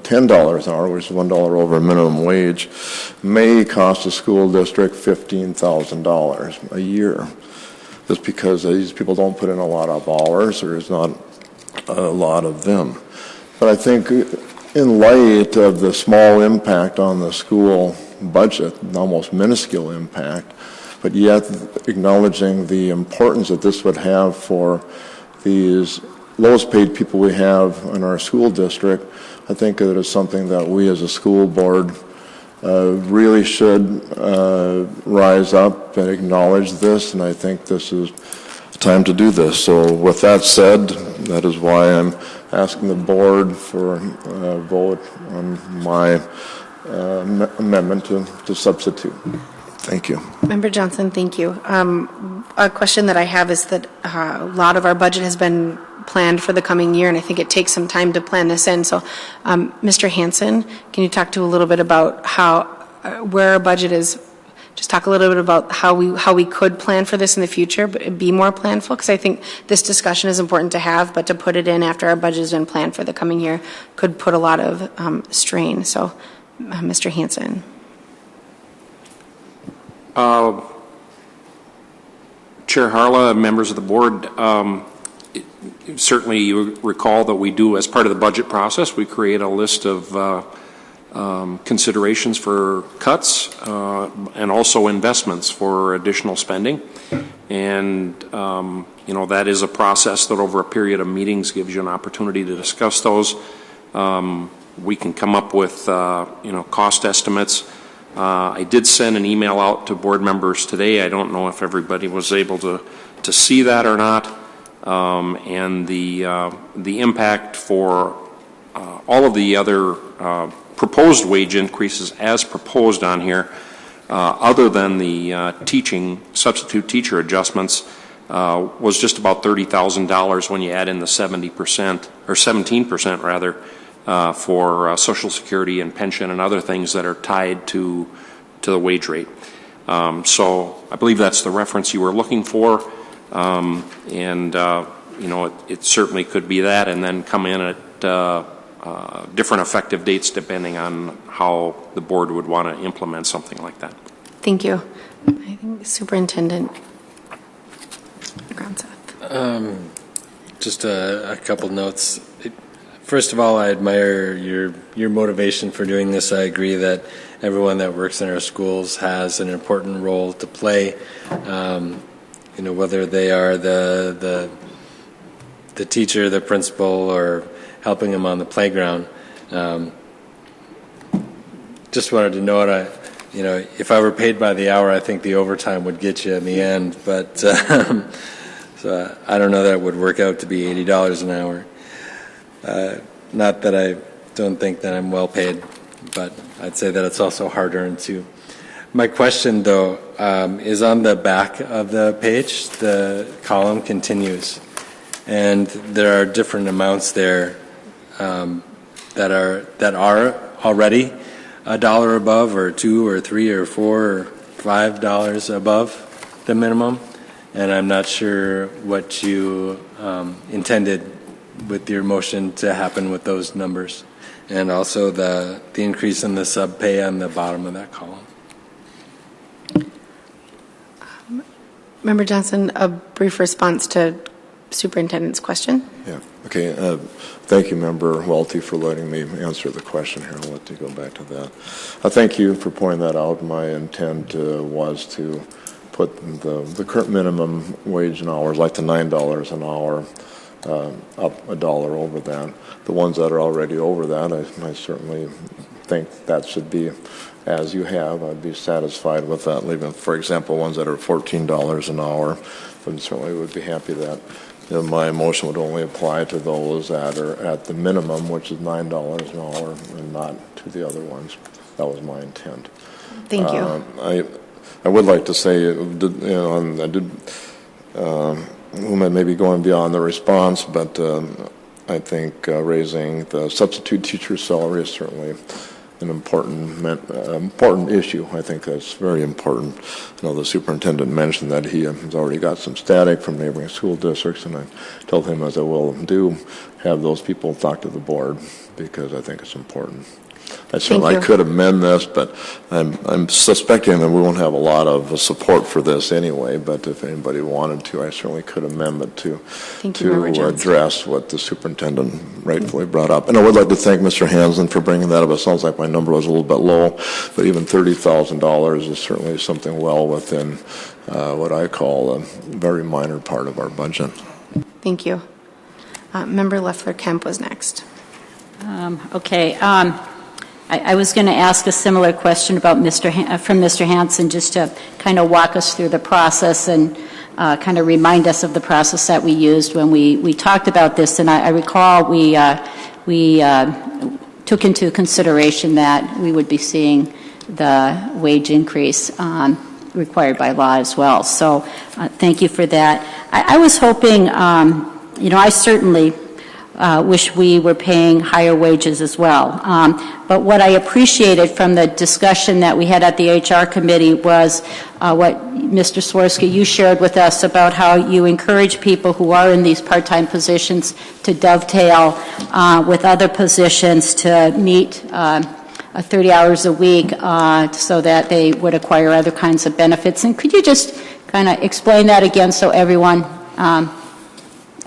$10 an hour, which is $1 over minimum wage, may cost the school district $15,000 a year. Just because these people don't put in a lot of hours, or there's not a lot of them. But I think in light of the small impact on the school budget, almost minuscule impact, but yet acknowledging the importance that this would have for these lowest paid people we have in our school district, I think it is something that we as a school board really should rise up and acknowledge this, and I think this is time to do this. So with that said, that is why I'm asking the board for a vote on my amendment to substitute. Thank you. Member Johnson, thank you. A question that I have is that a lot of our budget has been planned for the coming year, and I think it takes some time to plan this in. So, Mr. Hansen, can you talk to a little bit about where our budget is? Just talk a little bit about how we could plan for this in the future, but be more planful, because I think this discussion is important to have, but to put it in after our budget has been planned for the coming year could put a lot of strain. So, Mr. Hansen. Chair Harla, members of the board, certainly you recall that we do, as part of the budget process, we create a list of considerations for cuts and also investments for additional spending. And, that is a process that over a period of meetings gives you an opportunity to discuss those. We can come up with, cost estimates. I did send an email out to board members today. I don't know if everybody was able to see that or not. And the impact for all of the other proposed wage increases as proposed on here, other than the substitute teacher adjustments, was just about $30,000 when you add in the 70% or 17% rather. For Social Security and pension and other things that are tied to the wage rate. So I believe that's the reference you were looking for, it certainly could be that, and then come in at different effective dates depending on how the board would want to implement something like that. Thank you. I think Superintendent Gronseth. Just a couple notes. First of all, I admire your motivation for doing this. I agree that everyone that works in our schools has an important role to play. Whether they are the teacher, the principal, or helping them on the playground. Just wanted to note, if I were paid by the hour, I think the overtime would get you in the end. But so I don't know that it would work out to be $80 an hour. Not that I don't think that I'm well paid, but I'd say that it's also hard earned too. My question, though, is on the back of the page. The column continues, and there are different amounts there that are already $1 above, or $2 or $3 or $4 or $5 above the minimum, and I'm not sure what you intended with your motion to happen with those numbers, and also the increase in the sub pay on the bottom of that column. Member Johnson, a brief response to Superintendent's question. Yeah. Okay. Thank you, Member Welty, for letting me answer the question here. I'll let you go back to that. Thank you for pointing that out. My intent was to put the current minimum wage in hours, like the $9 an hour, up $1 over that. The ones that are already over that, I certainly think that should be as you have. I'd be satisfied with that. Leaving, for example, ones that are $14 an hour, and certainly would be happy that my motion would only apply to those that are at the minimum, which is $9 an hour, and not to the other ones. That was my intent. Thank you. I would like to say, who may be going beyond the response, but I think raising the substitute teacher salary is certainly an important issue. I think that's very important. I know the superintendent mentioned that he has already got some static from neighboring school districts, and I told him, as I will do, have those people talk to the board, because I think it's important. I could amend this, but I'm suspecting that we won't have a lot of support for this anyway, but if anybody wanted to, I certainly could amend it to address what the superintendent rightfully brought up. And I would like to thank Mr. Hansen for bringing that up. It sounds like my number was a little bit low, but even $30,000 is certainly something well within what I call a very minor part of our budget. Thank you. Member Leffler-Kemp was next. Okay. I was going to ask a similar question about from Mr. Hansen, just to kind of walk us through the process and kind of remind us of the process that we used when we talked about this. And I recall we took into consideration that we would be seeing the wage increase required by law as well. So thank you for that. I was hoping, I certainly wish we were paying higher wages as well. But what I appreciated from the discussion that we had at the HR committee was what Mr. Swirsky, you shared with us about how you encourage people who are in these part-time positions to dovetail with other positions to meet 30 hours a week so that they would acquire other kinds of benefits. And could you just kind of explain that again so everyone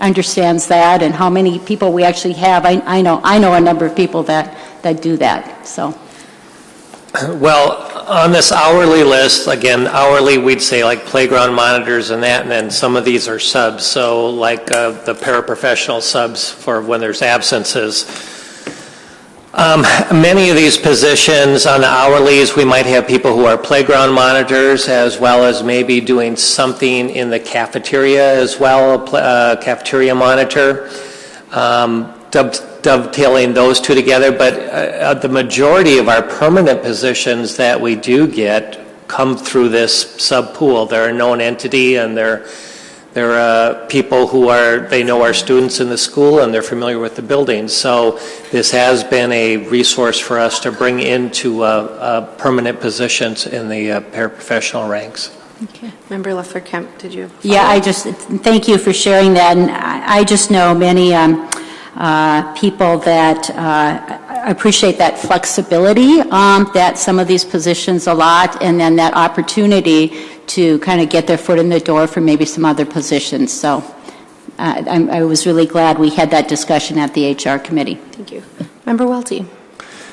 understands that, and how many people we actually have? I know a number of people that do that. So, well, on this hourly list, again, hourly we'd say like playground monitors and that, and then some of these are subs. So like the paraprofessional subs for when there's absences. Many of these positions on the hourlies, we might have people who are playground monitors, as well as maybe doing something in the cafeteria as well, cafeteria monitor, dovetailing those two together. But the majority of our permanent positions that we do get come through this sub-pool. They're a known entity, and they're people who they know our students in the school, and they're familiar with the buildings. So this has been a resource for us to bring into permanent positions in the paraprofessional ranks. Okay. Member Leffler-Kemp, did you? Yeah, thank you for sharing that. And I just know many people that appreciate that flexibility that some of these positions allot, and then that opportunity to kind of get their foot in the door for maybe some other positions. So I was really glad we had that discussion at the HR committee. Thank you. Member Welty.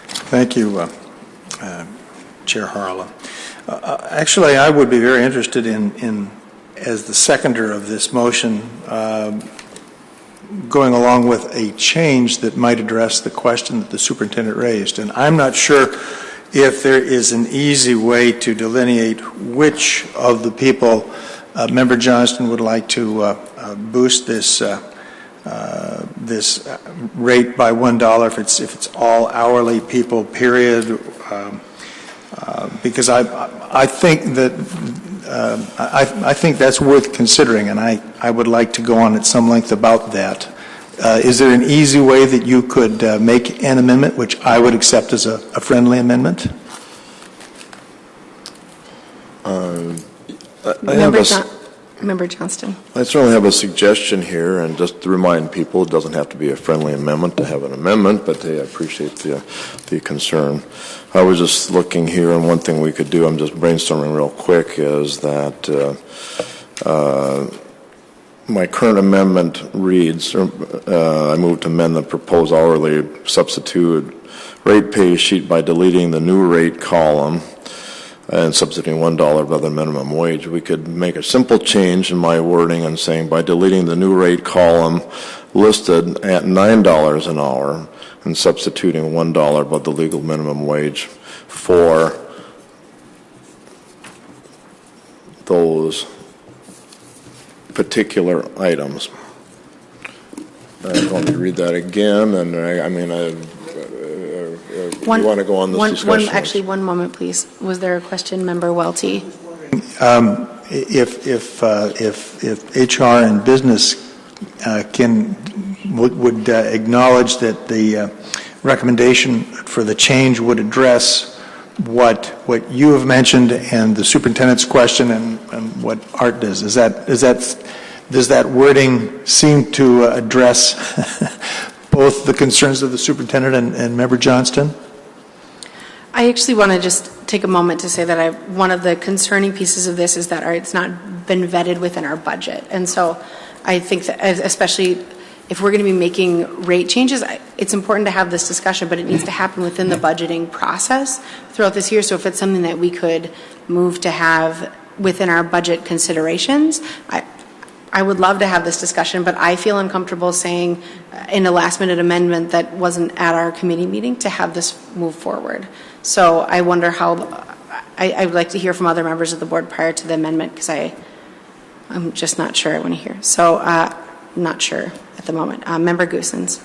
Thank you, Chair Harlan. Actually, I would be very interested in as the seconder of this motion, going along with a change that might address the question that the superintendent raised. And I'm not sure if there is an easy way to delineate which of the people Member Johnston would like to boost this this rate by $1 if it's all hourly people, period. Because I think that I think that's worth considering, and I would like to go on at some length about that. Is there an easy way that you could make an amendment, which I would accept as a friendly amendment? Member Johnston. I certainly have a suggestion here, and just to remind people, it doesn't have to be a friendly amendment to have an amendment, but I appreciate the concern. I was just looking here, and one thing we could do, I'm just brainstorming real quick, is that my current amendment reads, I move to amend the proposed hourly substitute rate pay sheet by deleting the new rate column and substituting $1 above the minimum wage. We could make a simple change in my wording and saying by deleting the new rate column listed at $9 an hour and substituting $1 above the legal minimum wage for those particular items. I'm going to read that again, and you want to go on this discussion? Actually, one moment, please. Was there a question, Member Welty? If HR and business would acknowledge that the recommendation for the change would address what you have mentioned and the superintendent's question and what Art does. Does that wording seem to address both the concerns of the superintendent and Member Johnston? I actually want to just take a moment to say that one of the concerning pieces of this is that it's not been vetted within our budget. And so I think that especially if we're going to be making rate changes, it's important to have this discussion, but it needs to happen within the budgeting process throughout this year. So if it's something that we could move to have within our budget considerations, I would love to have this discussion, but I feel uncomfortable saying in a last-minute amendment that wasn't at our committee meeting to have this move forward. So I wonder how, I would like to hear from other members of the board prior to the amendment, because I'm just not sure I want to hear. So not sure at the moment. Member Goosens.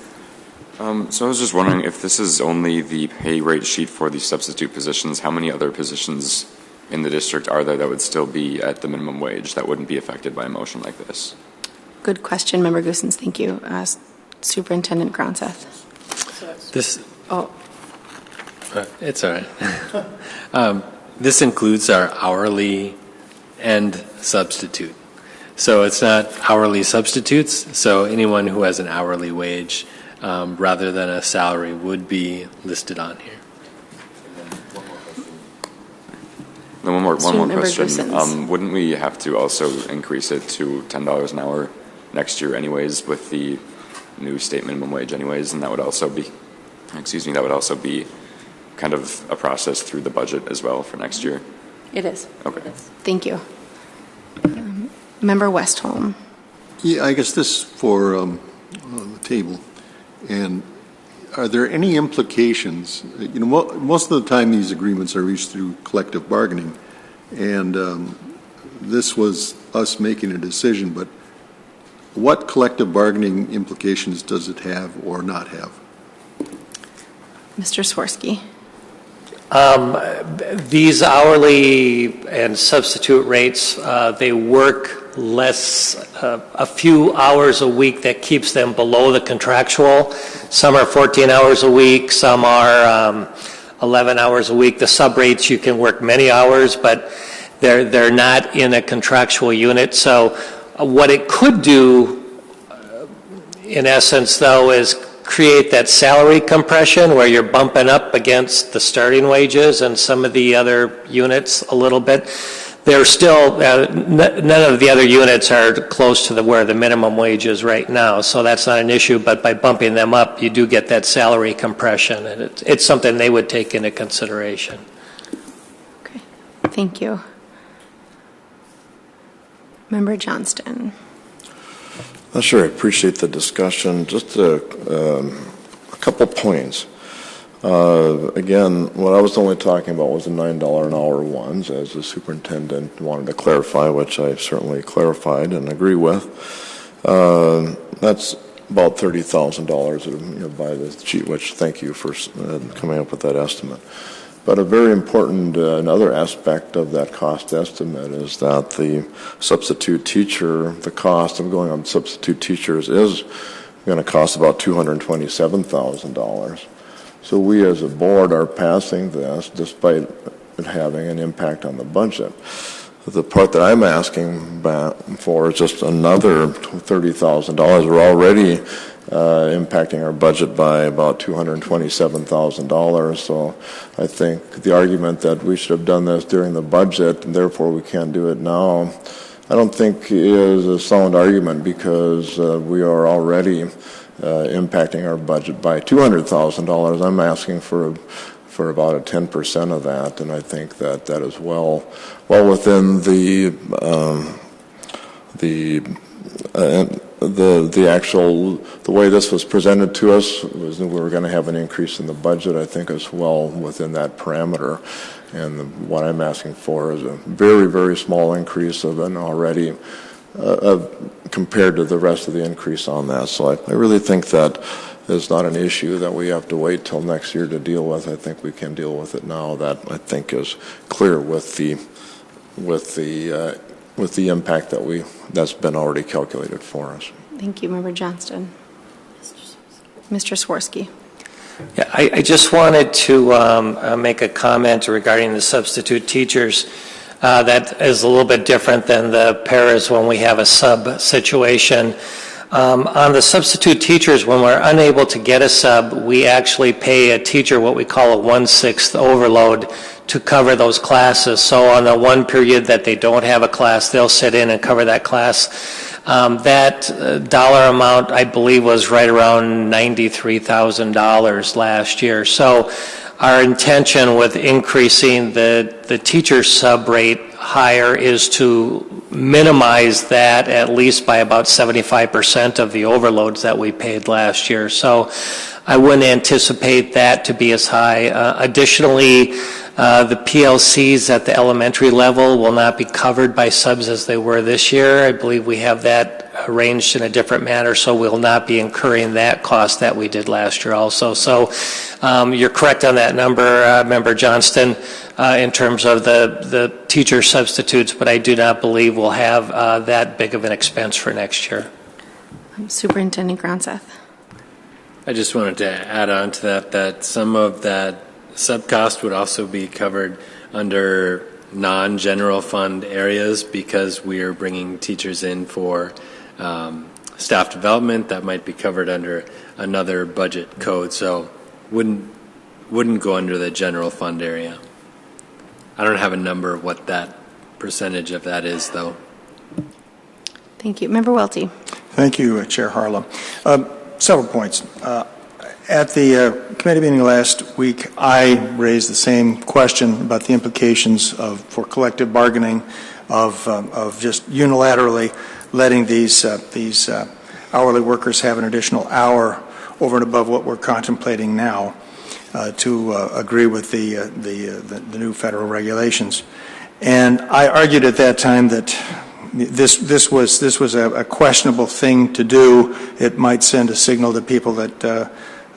So I was just wondering if this is only the pay rate sheet for the substitute positions, how many other positions in the district are there that would still be at the minimum wage that wouldn't be affected by a motion like this? Good question, Member Goosens. Thank you. Superintendent Gronseth. It's all right. This includes our hourly and substitute. So it's not hourly substitutes, so anyone who has an hourly wage rather than a salary would be listed on here. Then one more question. Wouldn't we have to also increase it to $10 an hour next year anyways with the new state minimum wage anyways, and that would also be kind of a process through the budget as well for next year? It is. Okay. Thank you. Member Westholm. Yeah, I guess this for the table. And are there any implications? You know, most of the time these agreements are reached through collective bargaining, and this was us making a decision. But what collective bargaining implications does it have or not have? Mr. Swirsky. These hourly and substitute rates, they work less, a few hours a week that keeps them below the contractual. Some are 14 hours a week, some are 11 hours a week. The sub rates, you can work many hours, but they're not in a contractual unit. So what it could do, in essence, though, is create that salary compression where you're bumping up against the starting wages and some of the other units a little bit. They're still, none of the other units are close to where the minimum wage is right now, so that's not an issue, but by bumping them up, you do get that salary compression, and it's something they would take into consideration. Okay, thank you. Member Johnston. Sure, I appreciate the discussion. Just a couple points. Again, what I was only talking about was the $9 an hour ones, as the superintendent wanted to clarify, which I certainly clarified and agree with. That's about $30,000 by the sheet, which thank you for coming up with that estimate. But a very important another aspect of that cost estimate is that the substitute teacher, the cost of going on substitute teachers is going to cost about $227,000. So we as a board are passing this despite it having an impact on the budget. The part that I'm asking for is just another $30,000. We're already impacting our budget by about $227,000. So I think the argument that we should have done this during the budget and therefore we can't do it now, I don't think is a sound argument, because we are already impacting our budget by $200,000. I'm asking for about a 10% of that, and I think that is well within the way this was presented to us was that we were going to have an increase in the budget. I think is well within that parameter, and what I'm asking for is a very, very small increase of an already compared to the rest of the increase on that. So I really think that is not an issue that we have to wait till next year to deal with. I think we can deal with it now. That I think is clear with the impact that's been already calculated for us. Thank you, Member Johnston. Mr. Swirsky. Yeah, I just wanted to make a comment regarding the substitute teachers. That is a little bit different than the paras when we have a sub situation. On the substitute teachers, when we're unable to get a sub, we actually pay a teacher what we call a 1/6 overload to cover those classes. So on the one period that they don't have a class, they'll sit in and cover that class. That dollar amount, I believe, was right around $93,000 last year. So our intention with increasing the teacher sub rate higher is to minimize that at least by about 75% of the overloads that we paid last year. So I wouldn't anticipate that to be as high. Additionally, the PLCs at the elementary level will not be covered by subs as they were this year. I believe we have that arranged in a different manner, so we'll not be incurring that cost that we did last year also. So you're correct on that number, Member Johnston, in terms of the teacher substitutes, but I do not believe we'll have that big of an expense for next year. Superintendent Gronseth. I just wanted to add on to that some of that sub-cost would also be covered under non-general fund areas, because we are bringing teachers in for staff development that might be covered under another budget code, so wouldn't go under the general fund area. I don't have a number of what that percentage of that is, though. Thank you. Member Welty. Thank you, Chair Harlem. Several points. At the committee meeting last week, I raised the same question about the implications for collective bargaining of just unilaterally letting these hourly workers have an additional hour over and above what we're contemplating now to agree with the new federal regulations. And I argued at that time that this was a questionable thing to do. It might send a signal to people that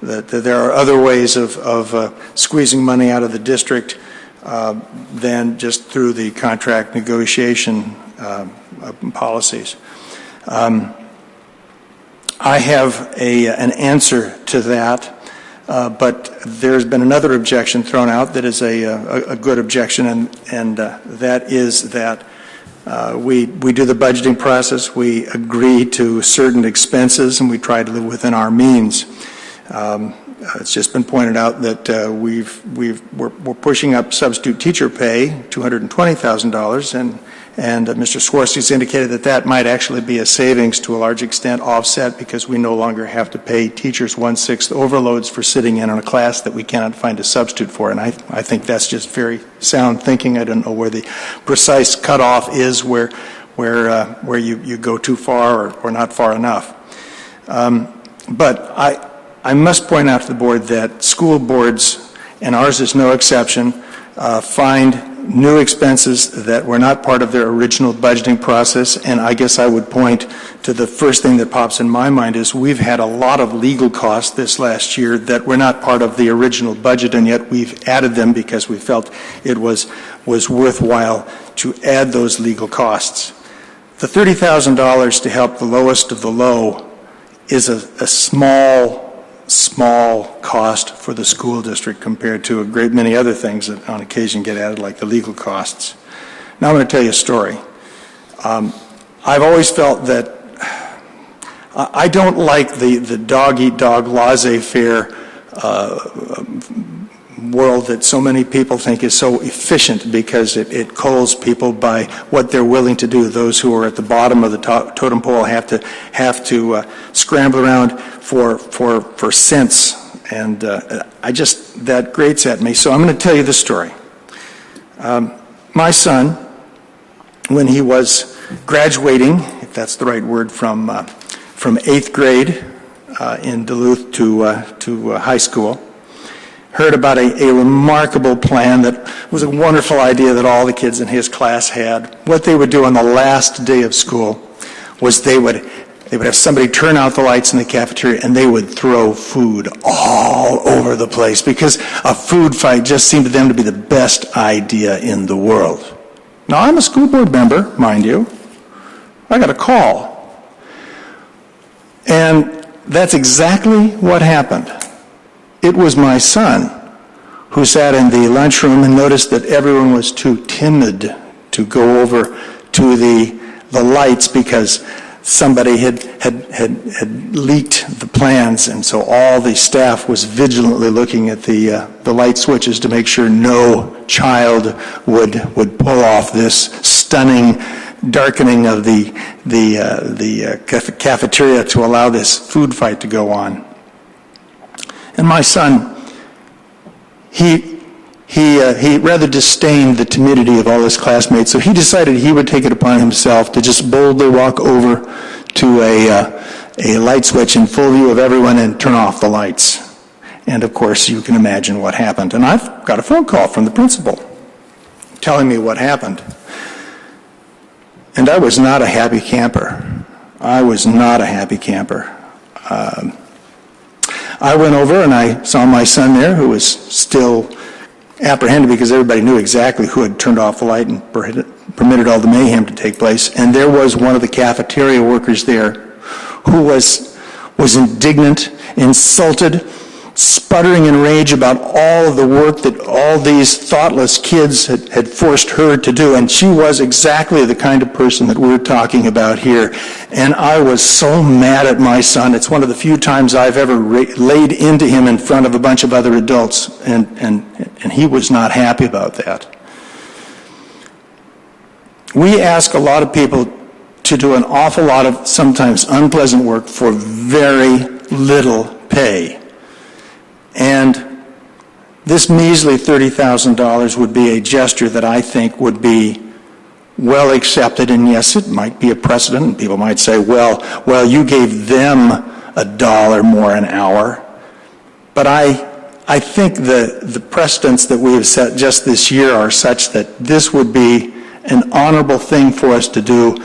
there are other ways of squeezing money out of the district than just through the contract negotiation policies. I have an answer to that, but there's been another objection thrown out that is a good objection, and that is that we do the budgeting process, we agree to certain expenses, and we try to live within our means. It's just been pointed out that we're pushing up substitute teacher pay, $220,000, and Mr. Swarsty's indicated that that might actually be a savings to a large extent offset because we no longer have to pay teachers 1/6 overloads for sitting in on a class that we cannot find a substitute for. And I think that's just very sound thinking. I don't know where the precise cutoff is where you go too far or not far enough. But I must point out to the board that school boards, and ours is no exception, find new expenses that were not part of their original budgeting process. And I guess I would point to the first thing that pops in my mind is we've had a lot of legal costs this last year that were not part of the original budget, and yet we've added them because we felt it was worthwhile to add those legal costs. The $30,000 to help the lowest of the low is a small cost for the school district compared to a great many other things that on occasion get added, like the legal costs. Now I'm going to tell you a story. I've always felt that I don't like the dog-eat-dog laissez-faire world that so many people think is so efficient because it culls people by what they're willing to do. Those who are at the bottom of the totem pole have to scramble around for cents, and that grates at me. So I'm going to tell you the story. My son, when he was graduating, if that's the right word, from 8th grade in Duluth to high school, heard about a remarkable plan that was a wonderful idea that all the kids in his class had. What they would do on the last day of school was they would have somebody turn out the lights in the cafeteria and they would throw food all over the place because a food fight just seemed to them to be the best idea in the world. Now, I'm a school board member, mind you. I got a call. And that's exactly what happened. It was my son who sat in the lunchroom and noticed that everyone was too timid to go over to the lights because somebody had leaked the plans, and so all the staff was vigilantly looking at the light switches to make sure no child would pull off this stunning darkening of the cafeteria to allow this food fight to go on. And my son, he rather disdained the timidity of all his classmates, so he decided he would take it upon himself to just boldly walk over to a light switch in full view of everyone and turn off the lights. And of course, you can imagine what happened. And I've got a phone call from the principal telling me what happened. And I was not a happy camper. I was not a happy camper. I went over and I saw my son there, who was still apprehended because everybody knew exactly who had turned off the light and permitted all the mayhem to take place. And there was one of the cafeteria workers there who was indignant, insulted, sputtering in rage about all of the work that all these thoughtless kids had forced her to do. And she was exactly the kind of person that we're talking about here. And I was so mad at my son. It's one of the few times I've ever laid into him in front of a bunch of other adults. And he was not happy about that. We ask a lot of people to do an awful lot of sometimes unpleasant work for very little pay. And this measly $30,000 would be a gesture that I think would be well accepted. And yes, it might be a precedent. People might say, well, you gave them $1 more an hour. But I think the precedents that we have set just this year are such that this would be an honorable thing for us to do.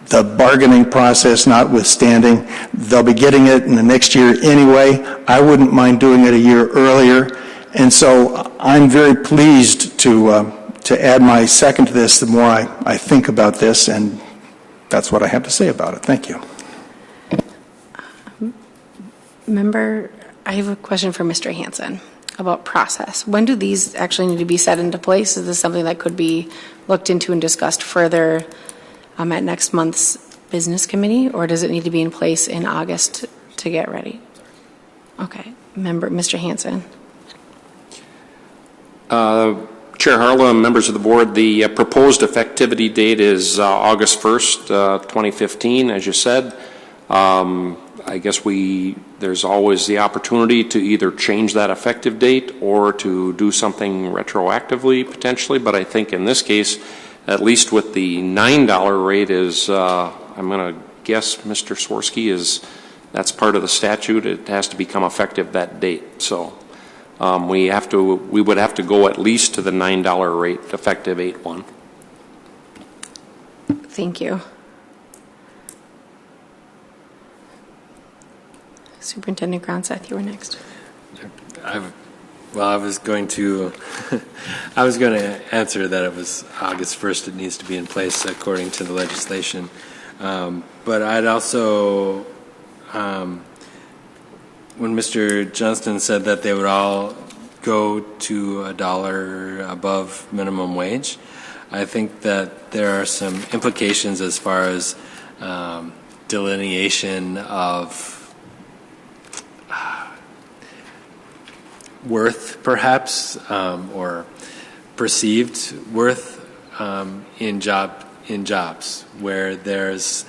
The bargaining process notwithstanding, they'll be getting it in the next year anyway. I wouldn't mind doing it a year earlier. And so I'm very pleased to add my second to this the more I think about this, and that's what I have to say about it. Thank you. I have a question for Mr. Hansen about process. When do these actually need to be set into place? Is this something that could be looked into and discussed further at next month's business committee, or does it need to be in place in August to get ready? Okay. Mr. Hanson. Chair Harla, members of the board, the proposed effectivity date is August 1st, 2015, as you said. I guess there's always the opportunity to either change that effective date or to do something retroactively, potentially, but I think in this case, at least with the $9 rate is, I'm going to guess, Mr. Swirsky, that's part of the statute. It has to become effective that date. So we would have to go at least to the $9 rate, effective 8/1. Thank you. Superintendent Gronseth, you were next. I was going to I was going to answer that it was August 1st. It needs to be in place according to the legislation. But I'd also, when Mr. Johnston said that they would all go to $1 above minimum wage, I think that there are some implications as far as delineation of worth, perhaps, or perceived worth in jobs, where there's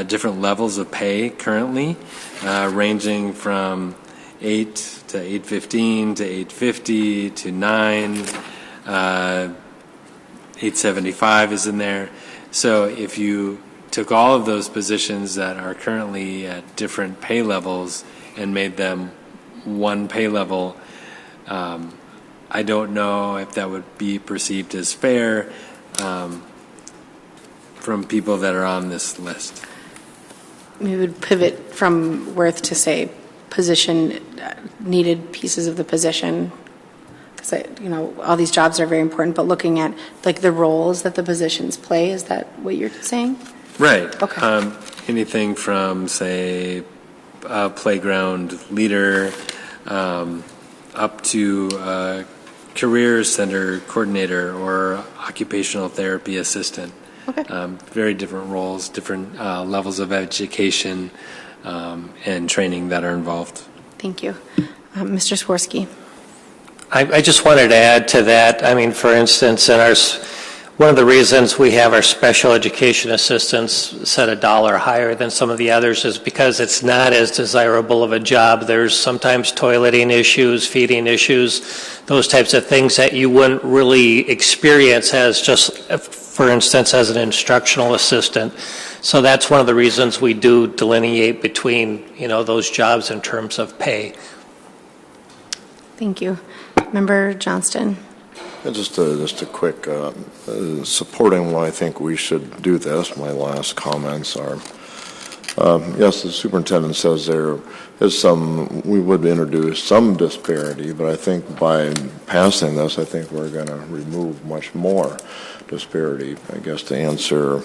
different levels of pay currently, ranging from 8 to 8.15 to 8.50 to 9, 8.75 is in there. So if you took all of those positions that are currently at different pay levels and made them one pay level, I don't know if that would be perceived as fair from people that are on this list. We would pivot from worth to, say, position, needed pieces of the position, because all these jobs are very important, but looking at like the roles that the positions play, is that what you're saying? Right. Okay. Anything from, say, playground leader up to career center coordinator or occupational therapy assistant. Okay. Very different roles, different levels of education and training that are involved. Thank you. Mr. Swirsky. I just wanted to add to that. I mean, for instance, one of the reasons we have our special education assistants set $1 higher than some of the others is because it's not as desirable of a job. There's sometimes toileting issues, feeding issues, those types of things that you wouldn't really experience as just, for instance, as an instructional assistant. So that's one of the reasons we do delineate between, those jobs in terms of pay. Thank you. Member Johnston. Just a quick supporting why I think we should do this. My last comments are, yes, the superintendent says there is we would introduce some disparity, but I think by passing this, I think we're going to remove much more disparity. I guess to answer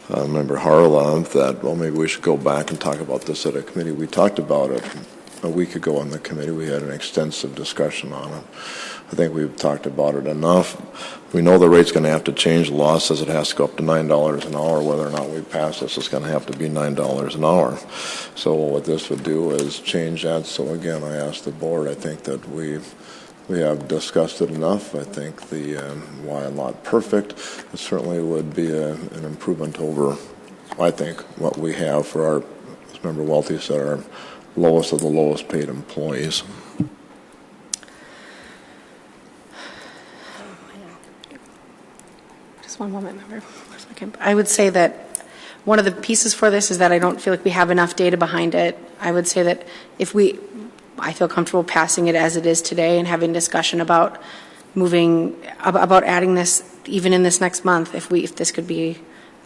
Member Harla that, maybe we should go back and talk about this at a committee. We talked about it a week ago on the committee. We had an extensive discussion on it. I think we've talked about it enough. We know the rate's going to have to change. The law says it has to go up to $9 an hour. Whether or not we pass this, it's going to have to be $9 an hour. So what this would do is change that. So again, I asked the board, I think that we have discussed it enough. I think while not perfect, it certainly would be an improvement over, I think, what we have for our, as Member Welty said, our lowest of the lowest paid employees. Just one moment, Member. I would say that one of the pieces for this is that I don't feel like we have enough data behind it. I would say that I feel comfortable passing it as it is today and having discussion about about adding this even in this next month, if this could be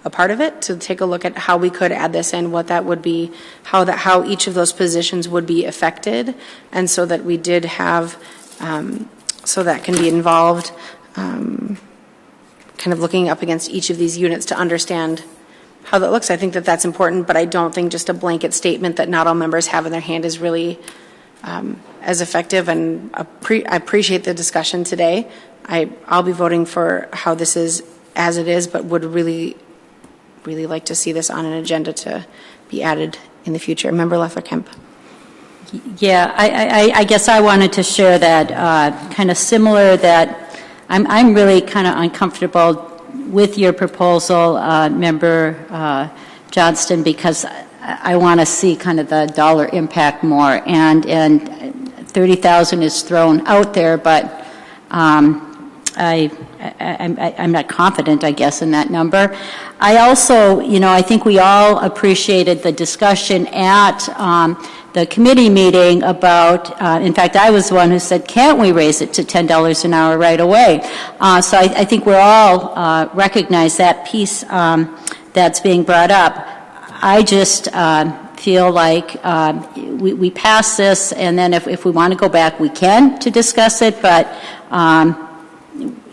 a part of it, to take a look at how we could add this in, what that would be, how each of those positions would be affected, and so that we did have, so that can be involved, kind of looking up against each of these units to understand how that looks. I think that that's important, but I don't think just a blanket statement that not all members have in their hand is really as effective, and I appreciate the discussion today. I'll be voting for how this is as it is, but would really like to see this on an agenda to be added in the future. Member Leffler-Kemp. Yeah, I guess I wanted to share that kind of similar that I'm really kind of uncomfortable with your proposal, Member Johnston, because I want to see kind of the dollar impact more, and 30,000 is thrown out there, but I'm not confident, I guess, in that number. I also, I think we all appreciated the discussion at the committee meeting about, in fact, I was the one who said, can't we raise it to $10 an hour right away? So I think we're all recognize that piece that's being brought up. I just feel like we pass this, and then if we want to go back, we can to discuss it, but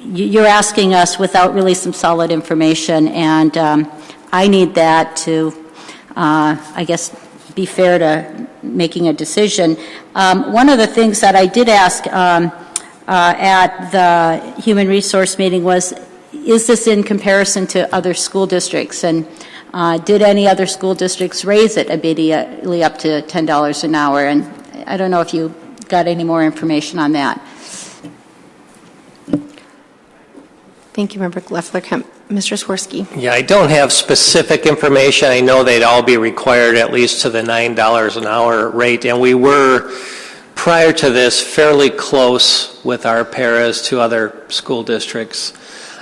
you're asking us without really some solid information, and I need that to, I guess, be fair to making a decision. One of the things that I did ask at the Human Resource meeting was, is this in comparison to other school districts? And did any other school districts raise it immediately up to $10 an hour? And I don't know if you got any more information on that. Thank you, Member Leffler-Kemp. Mr. Swirsky. Yeah, I don't have specific information. I know they'd all be required at least to the $9 an hour rate, and we were, prior to this, fairly close with our paras to other school districts.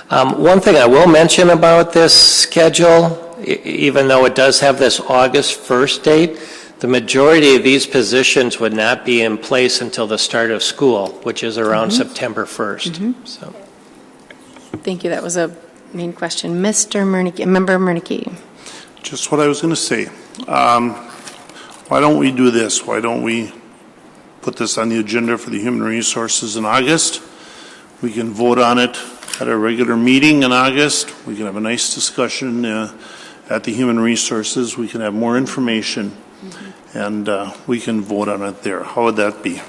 One thing I will mention about this schedule, even though it does have this August 1st date, the majority of these positions would not be in place until the start of school, which is around September 1st. So. Thank you. That was a main question. Mr. Murneke, Member Murneke. Just what I was going to say. Why don't we do this? Why don't we put this on the agenda for the Human Resources in August? We can vote on it at a regular meeting in August. We can have a nice discussion at the Human Resources. We can have more information, and we can vote on it there. How would that be?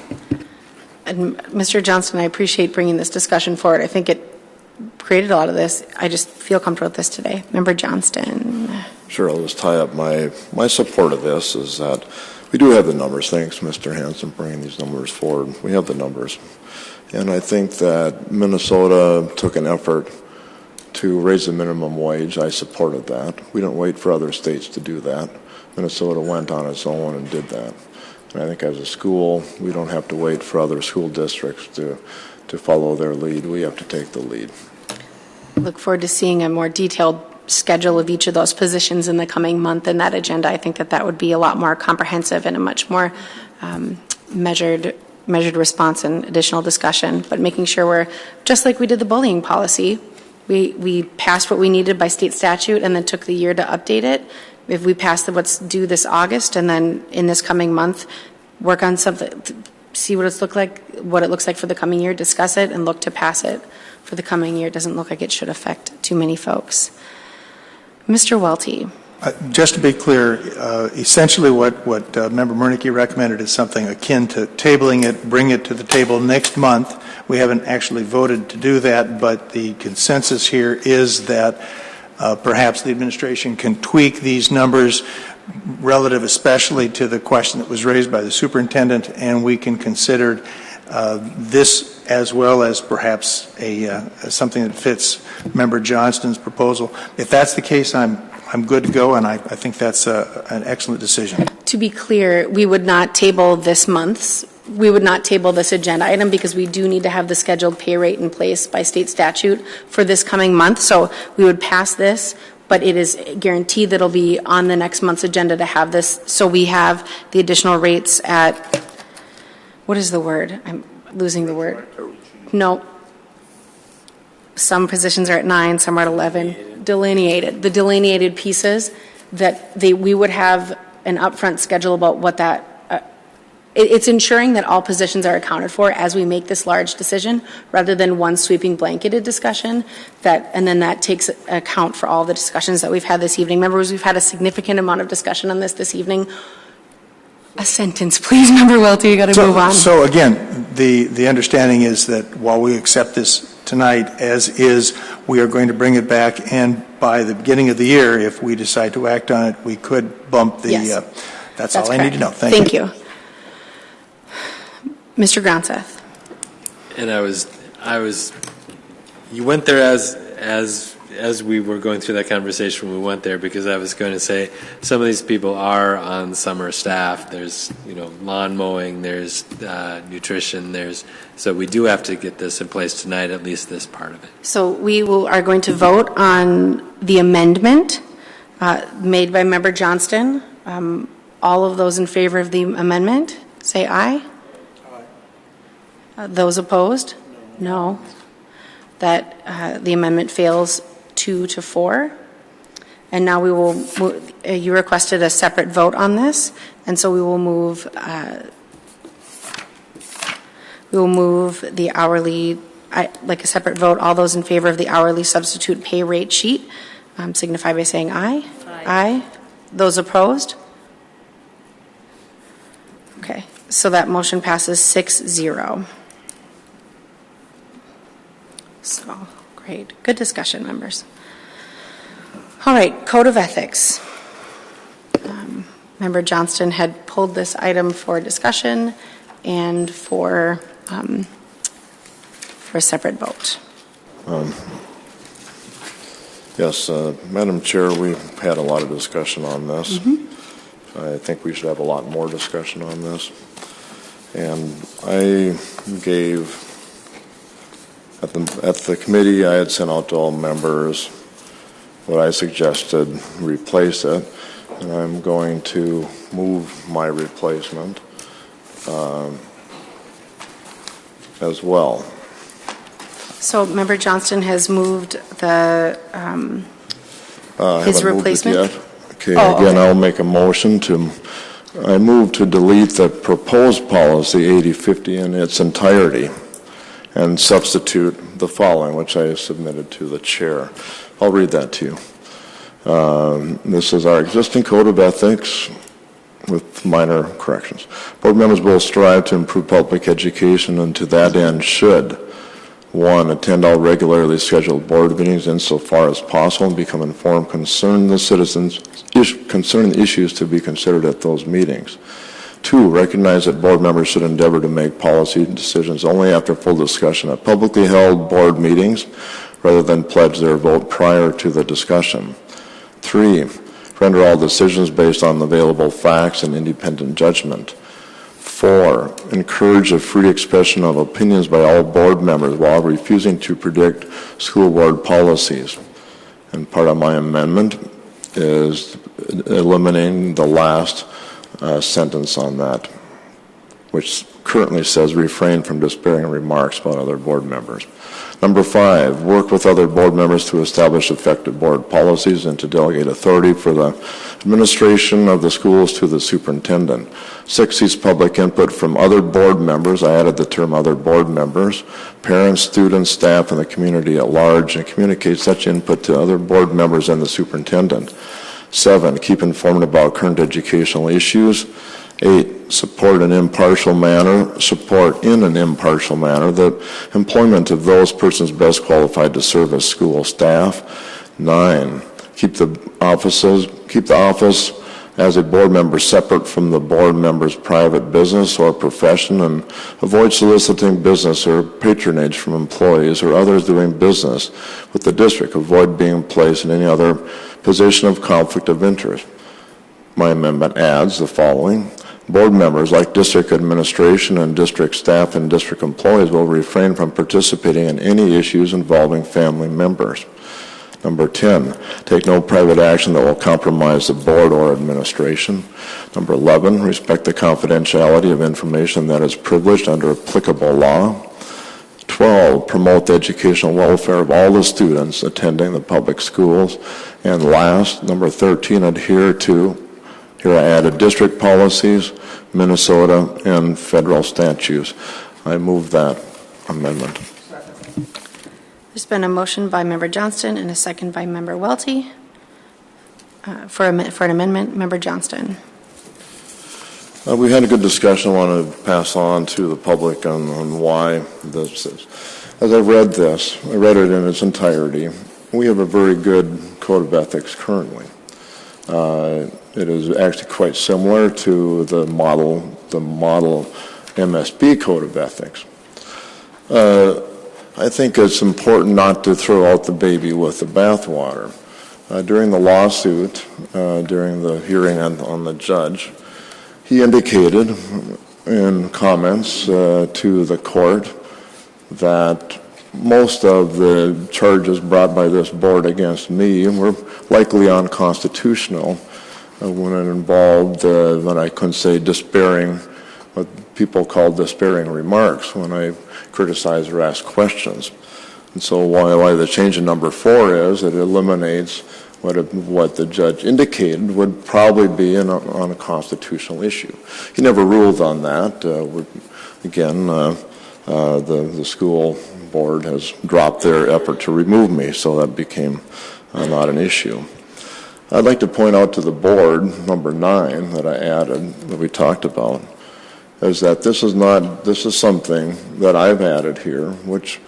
And Mr. Johnston, I appreciate bringing this discussion forward. I think it created a lot of this. I just feel comfortable with this today. Member Johnston. Sure, I'll just tie up my support of this is that we do have the numbers. Thanks, Mr. Hanson, for bringing these numbers forward. We have the numbers. And I think that Minnesota took an effort to raise the minimum wage. I supported that. We don't wait for other states to do that. Minnesota went on its own and did that. And I think as a school, we don't have to wait for other school districts to follow their lead. We have to take the lead. Look forward to seeing a more detailed schedule of each of those positions in the coming month in that agenda. I think that would be a lot more comprehensive and a much more measured response and additional discussion. But making sure we're, just like we did the bullying policy, we passed what we needed by state statute and then took the year to update it. If we pass what's due this August and then in this coming month, work on something, see what it looks like for the coming year, discuss it, and look to pass it for the coming year. It doesn't look like it should affect too many folks. Mr. Welty. Just to be clear, essentially what Member Murneke recommended is something akin to tabling it, bring it to the table next month. We haven't actually voted to do that, but the consensus here is that perhaps the administration can tweak these numbers relative especially to the question that was raised by the superintendent, and we can consider this as well as perhaps something that fits Member Johnston's proposal. If that's the case, I'm good to go, and I think that's an excellent decision. To be clear, we would not table this agenda item because we do need to have the scheduled pay rate in place by state statute for this coming month. So we would pass this, but it is guaranteed that it'll be on the next month's agenda to have this. So we have the additional rates at, what is the word? I'm losing the word. No. Some positions are at 9, some are at 11. Delineated. The delineated pieces that we would have an upfront schedule about what that, it's ensuring that all positions are accounted for as we make this large decision rather than one sweeping blanketed discussion and then that takes account for all the discussions that we've had this evening. Members, we've had a significant amount of discussion on this evening. A sentence, please, Member Welty, you got to move on. So again, the understanding is that while we accept this tonight as is, we are going to bring it back, and by the beginning of the year, if we decide to act on it, we could bump the, yes. That's all correct. I need to know. Thank you. Mr. Gronseth. And you went there as we were going through that conversation, we went there because I was going to say some of these people are on summer staff. There's, lawn mowing, there's nutrition, so we do have to get this in place tonight, at least this part of it. So we are going to vote on the amendment made by Member Johnston. All of those in favor of the amendment, say aye. Aye. Those opposed? No. That the amendment fails 2-4. And now we will, you requested a separate vote on this, and so we will move the hourly, like a separate vote. All those in favor of the hourly substitute pay rate sheet signify by saying aye. Aye. Aye. Those opposed? Okay, so that motion passes 6-0. So, great. Good discussion, members. All right, Code of Ethics. Member Johnston had pulled this item for discussion and for a separate vote. Yes, Madam Chair, we've had a lot of discussion on this. I think we should have a lot more discussion on this. And I gave, at the committee, I had sent out to all members what I suggested, replace it, and I'm going to move my replacement as well. So Member Johnston has moved the his replacement? Moved it yet. Okay, again, I'll make a motion I move to delete the proposed policy 8050 in its entirety and substitute the following, which I submitted to the chair. I'll read that to you. This is our existing code of ethics with minor corrections. Board members will strive to improve public education, and to that end should 1, attend all regularly scheduled board meetings insofar as possible and become informed concerning the issues to be considered at those meetings. 2, recognize that board members should endeavor to make policy decisions only after full discussion at publicly held board meetings rather than pledge their vote prior to the discussion. 3, render all decisions based on available facts and independent judgment. 4, encourage a free expression of opinions by all board members while refusing to predict school board policies. And part of my amendment is eliminating the last sentence on that, which currently says refrain from disparaging remarks about other board members. Number 5, work with other board members to establish effective board policies and to delegate authority for the administration of the schools to the superintendent. 6, seeks public input from other board members. I added the term other board members, parents, students, staff, and the community at large, and communicate such input to other board members and the superintendent. 7, keep informed about current educational issues. 8, support in an impartial manner the employment of those persons best qualified to serve as school staff. 9, keep the office as a board member separate from the board member's private business or profession, and avoid soliciting business or patronage from employees or others doing business with the district. Avoid being placed in any other position of conflict of interest. My amendment adds the following. Board members, like district administration and district staff and district employees, will refrain from participating in any issues involving family members. Number 10, take no private action that will compromise the board or administration. Number 11, respect the confidentiality of information that is privileged under applicable law. 12, promote the educational welfare of all the students attending the public schools. And last, number 13, adhere to, here I added district policies, Minnesota, and federal statutes. I move that amendment. There's been a motion by Member Johnston and a second by Member Welty for an amendment. Member Johnston. We had a good discussion I want to pass on to the public on why this is. As I read this, I read it in its entirety. We have a very good code of ethics currently. It is actually quite similar to the model MSB Code of Ethics. I think it's important not to throw out the baby with the bathwater. During the lawsuit, during the hearing on the judge, he indicated in comments to the court that most of the charges brought by this board against me were likely unconstitutional when it involved, what I couldn't say, despairing, what people call despairing remarks when I criticize or ask questions. And so why the change in number 4 is it eliminates what the judge indicated would probably be on a constitutional issue. He never ruled on that. The school board has dropped their effort to remove me, so that became not an issue. I'd like to point out to the board, number 9 that I added, that we talked about, is that this is something that I've added here, which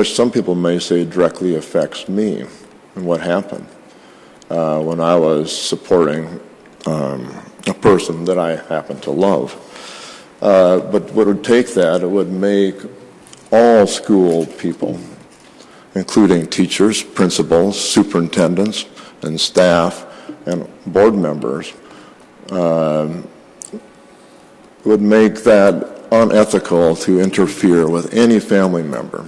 some people may say directly affects me and what happened when I was supporting a person that I happen to love. But what would take that, it would make all school people, including teachers, principals, superintendents, and staff, and board members, would make that unethical to interfere with any family member.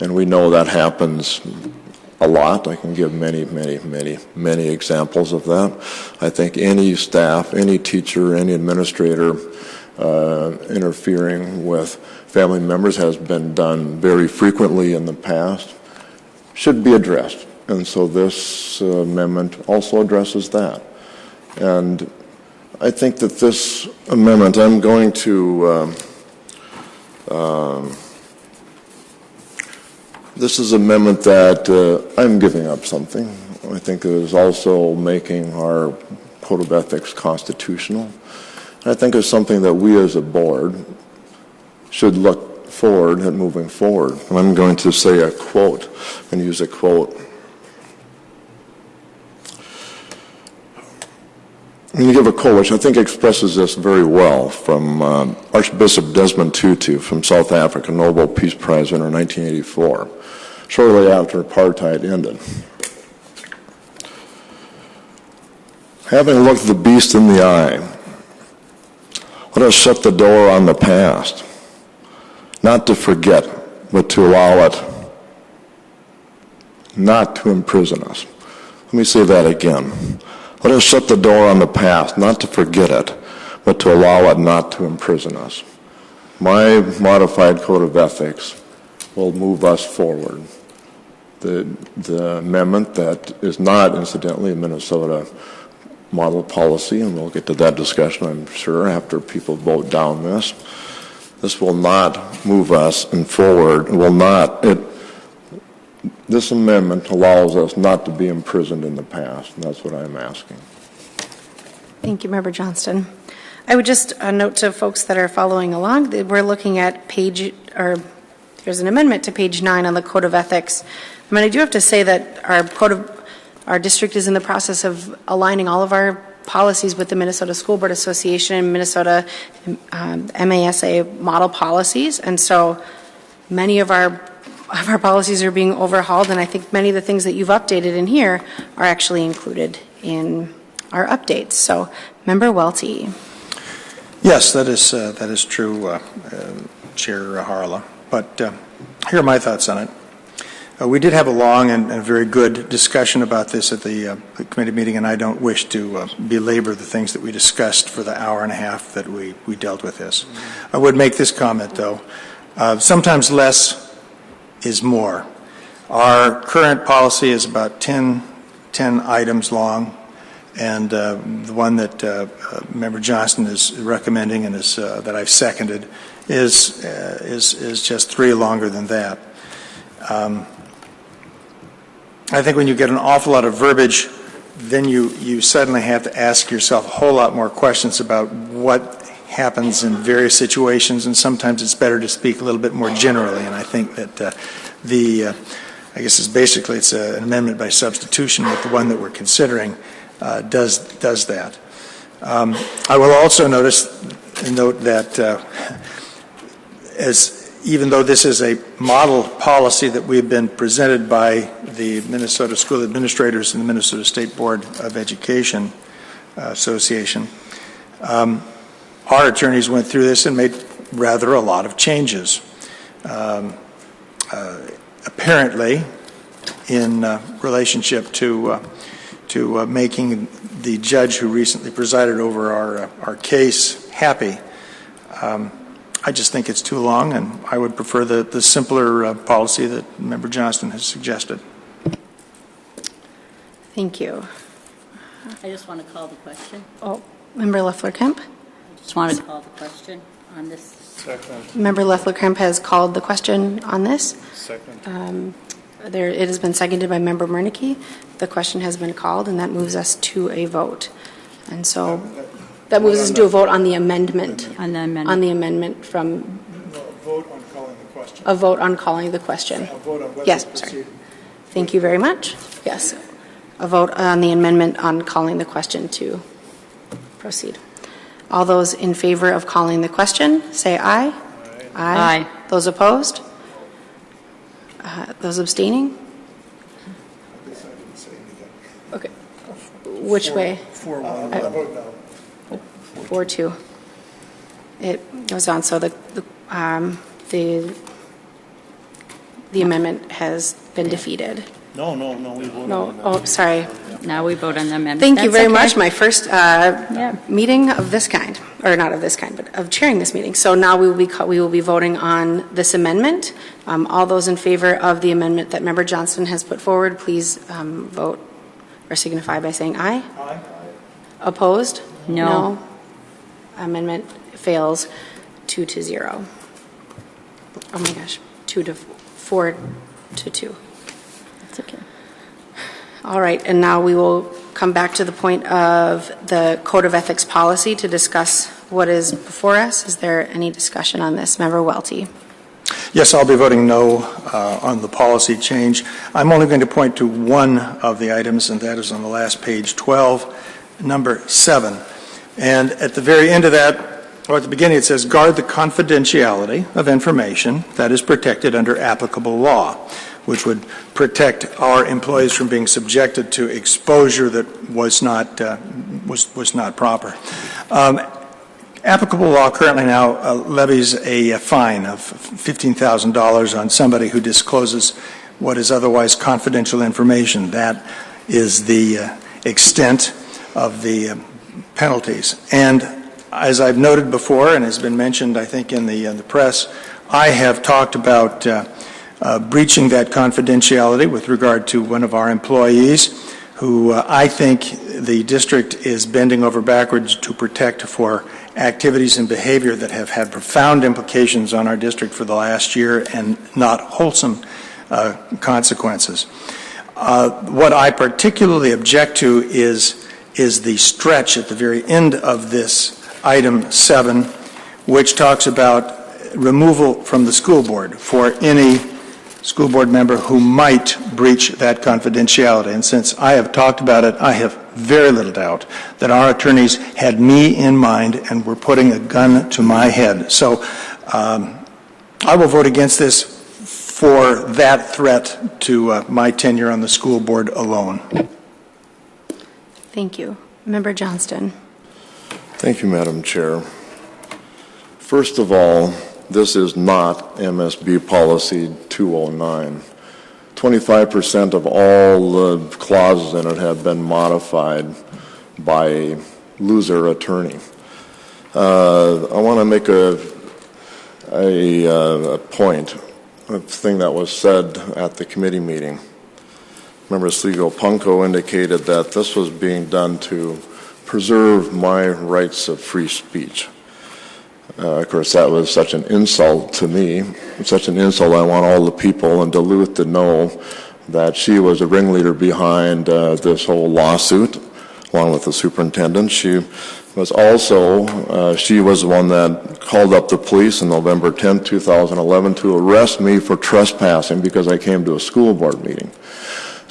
And we know that happens a lot. I can give many examples of that. I think any staff, any teacher, any administrator interfering with family members has been done very frequently in the past, should be addressed. And so this amendment also addresses that. And I think that this amendment, I'm going to, this is an amendment that I'm giving up something. I think it is also making our Code of Ethics constitutional. And I think it's something that we as a board should look forward at moving forward. And I'm going to say a quote and use a quote. I'm going to give a quote which I think expresses this very well from Archbishop Desmond Tutu from South Africa, Nobel Peace Prize winner in 1984, shortly after apartheid ended. Having looked the beast in the eye, let us shut the door on the past, not to forget, but to allow it not to imprison us. Let me say that again. Let us shut the door on the past, not to forget it, but to allow it not to imprison us. My modified Code of Ethics will move us forward. The amendment that is not, incidentally, a Minnesota model policy, and we'll get to that discussion, I'm sure, after people vote down this. This will not move us forward. This amendment allows us not to be imprisoned in the past, and that's what I'm asking. Thank you, Member Johnston. I would just note to folks that are following along that we're looking at there's an amendment to page 9 on the Code of Ethics. I mean, I do have to say that our district is in the process of aligning all of our policies with the Minnesota School Board Association and Minnesota MASA model policies, and so many of our policies are being overhauled, and I think many of the things that you've updated in here are actually included in our updates. So, Member Welty. Yes, that is true, Chair Harla. But here are my thoughts on it. We did have a long and very good discussion about this at the committee meeting, and I don't wish to belabor the things that we discussed for the hour and a half that we dealt with this. I would make this comment, though. Sometimes less is more. Our current policy is about 10 items long, and the one that Member Johnston is recommending and that I've seconded is just 3 longer than that. I think when you get an awful lot of verbiage, then you suddenly have to ask yourself a whole lot more questions about what happens in various situations, and sometimes it's better to speak a little bit more generally, and I think that I guess it's an amendment by substitution, but the one that we're considering does that. I will also notice, note that even though this is a model policy that we've been presented by the Minnesota School Administrators and the Minnesota State Board of Education Association, our attorneys went through this and made rather a lot of changes. Apparently, in relationship to making the judge who recently presided over our case happy. I just think it's too long, and I would prefer the simpler policy that Member Johnston has suggested. Thank you. I just want to call the question. Oh, Member Leffler-Kemp? I just want to call the question on this. Second. Member Leffler-Kemp has called the question on this. Second. It has been seconded by Member Murneke. The question has been called, and that moves us to a vote. And so that moves us to a vote on the amendment. On the amendment. On the amendment from A vote on calling the question. a vote on calling the question. A vote on whether Yes, to proceed. sorry. Thank you very much. Yes. A vote on the amendment on calling the question to proceed. All those in favor of calling the question, say aye. Aye. Those opposed? Those abstaining? Okay. Which way? 4-1. 4-2. It goes on, so the amendment has been defeated. No, we voted No, on that. oh, sorry. Now we vote on the amendment. Thank you That's very okay. much. My first meeting of this kind, or not of this kind, but of chairing this meeting. So now we will be voting on this amendment. All those in favor of the amendment that Member Johnston has put forward, please vote or signify by saying aye. Aye. Opposed? No. Amendment fails 2-0. Oh my gosh, 4-2. That's okay. All right, and now we will come back to the point of the Code of Ethics policy to discuss what is before us. Is there any discussion on this? Member Welty. Yes, I'll be voting no on the policy change. I'm only going to point to one of the items, and that is on the last page, 12, number 7. And at the very end of that, or at the beginning, it says, guard the confidentiality of information that is protected under applicable law, which would protect our employees from being subjected to exposure that was not proper. Applicable law currently now levies a fine of $15,000 on somebody who discloses what is otherwise confidential information. That is the extent of the penalties. And as I've noted before, and has been mentioned, I think, in the press, I have talked about breaching that confidentiality with regard to one of our employees who I think the district is bending over backwards to protect for activities and behavior that have had profound implications on our district for the last year and not wholesome consequences. What I particularly object to is the stretch at the very end of this item 7, which talks about removal from the school board for any school board member who might breach that confidentiality. And since I have talked about it, I have very little doubt that our attorneys had me in mind and were putting a gun to my head. So I will vote against this for that threat to my tenure on the school board alone. Thank you. Member Johnston. Thank you, Madam Chair. First of all, this is not MSB Policy 209. 25% of all the clauses in it have been modified by a loser attorney. I want to make a point, a thing that was said at the committee meeting. Member Sligo Punko indicated that this was being done to preserve my rights of free speech. Of course, that was such an insult to me, such an insult. I want all the people in Duluth to know that she was a ringleader behind this whole lawsuit, along with the superintendent. She was also, she was the one that called up the police on November 10, 2011 to arrest me for trespassing because I came to a school board meeting.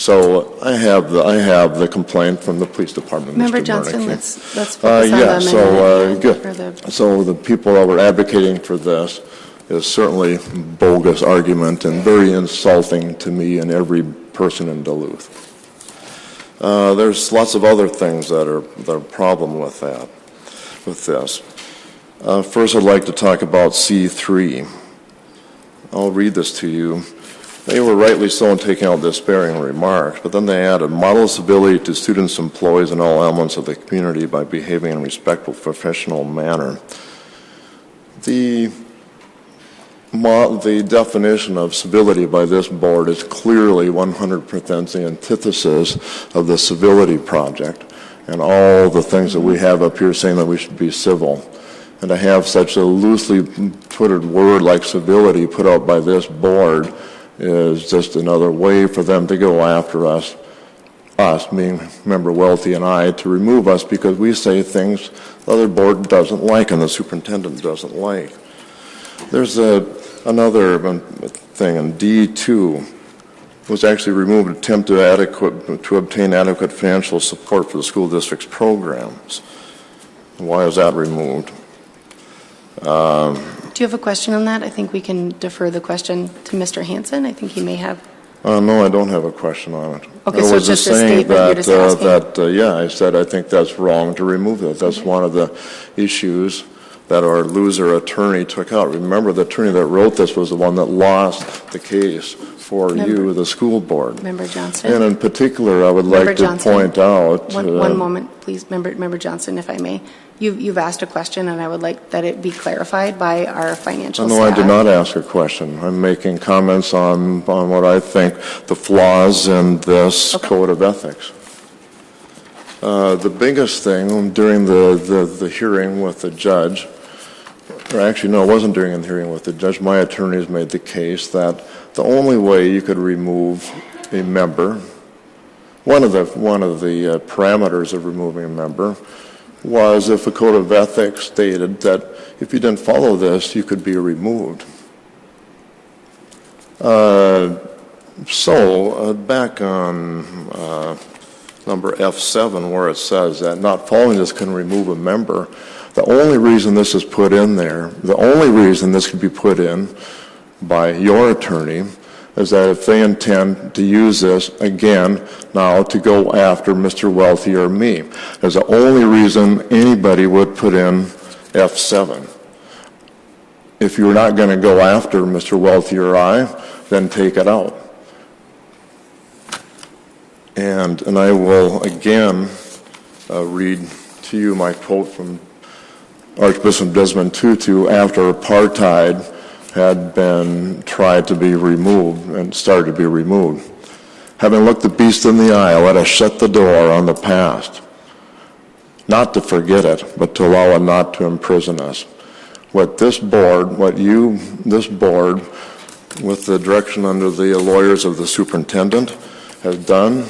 So I have the complaint from the police department. Member Mr. Johnston, Murnick. let's focus on the amendment. Good. So the people that were advocating for this is certainly bogus argument and very insulting to me and every person in Duluth. There's lots of other things that are a problem with this. First, I'd like to talk about C3. I'll read this to you. They were rightly so in taking out the sparing remarks, but then they added, model civility to students, employees, and all elements of the community by behaving in a respectful, professional manner. The definition of civility by this board is clearly 100% the antithesis of the civility project and all the things that we have up here saying that we should be civil. And to have such a loosely twittered word like civility put out by this board is just another way for them to go after us, being Member Welty and I, to remove us because we say things the other board doesn't like and the superintendent doesn't like. There's another thing in D2 was actually removed, attempt to obtain adequate financial support for the school district's programs. Why is that removed? Do you have a question on that? I think we can defer the question to Mr. Hanson. I think he may have. No, I don't have a question on it. Okay, so it's just a statement you're just asking. Yeah, I said I think that's wrong to remove that. That's one of the issues that our loser attorney took out. Remember, the attorney that wrote this was the one that lost the case for you, the school board. Member Johnston. And in particular, I would like to point out. One moment, please, Member Johnston, if I may. You've asked a question, and I would like that it be clarified by our financial staff. No, I did not ask a question. I'm making comments on what I think the flaws in this code of ethics. The biggest thing during the hearing with the judge, or actually, no, it wasn't during the hearing with the judge. My attorneys made the case that the only way you could remove a member, one of the parameters of removing a member, was if a code of ethics stated that if you didn't follow this, you could be removed. Back on number F7, where it says that not following this can remove a member, the only reason this is put in there, the only reason this could be put in by your attorney is that if they intend to use this again now to go after Mr. Welty or me. That's the only reason anybody would put in F7. If you're not going to go after Mr. Welty or I, then take it out. And I will again read to you my quote from Archbishop Desmond Tutu after apartheid had been tried to be removed and started to be removed. Having looked the beast in the eye, let us shut the door on the past, not to forget it, but to allow it not to imprison us. What this board, with the direction under the lawyers of the superintendent, has done,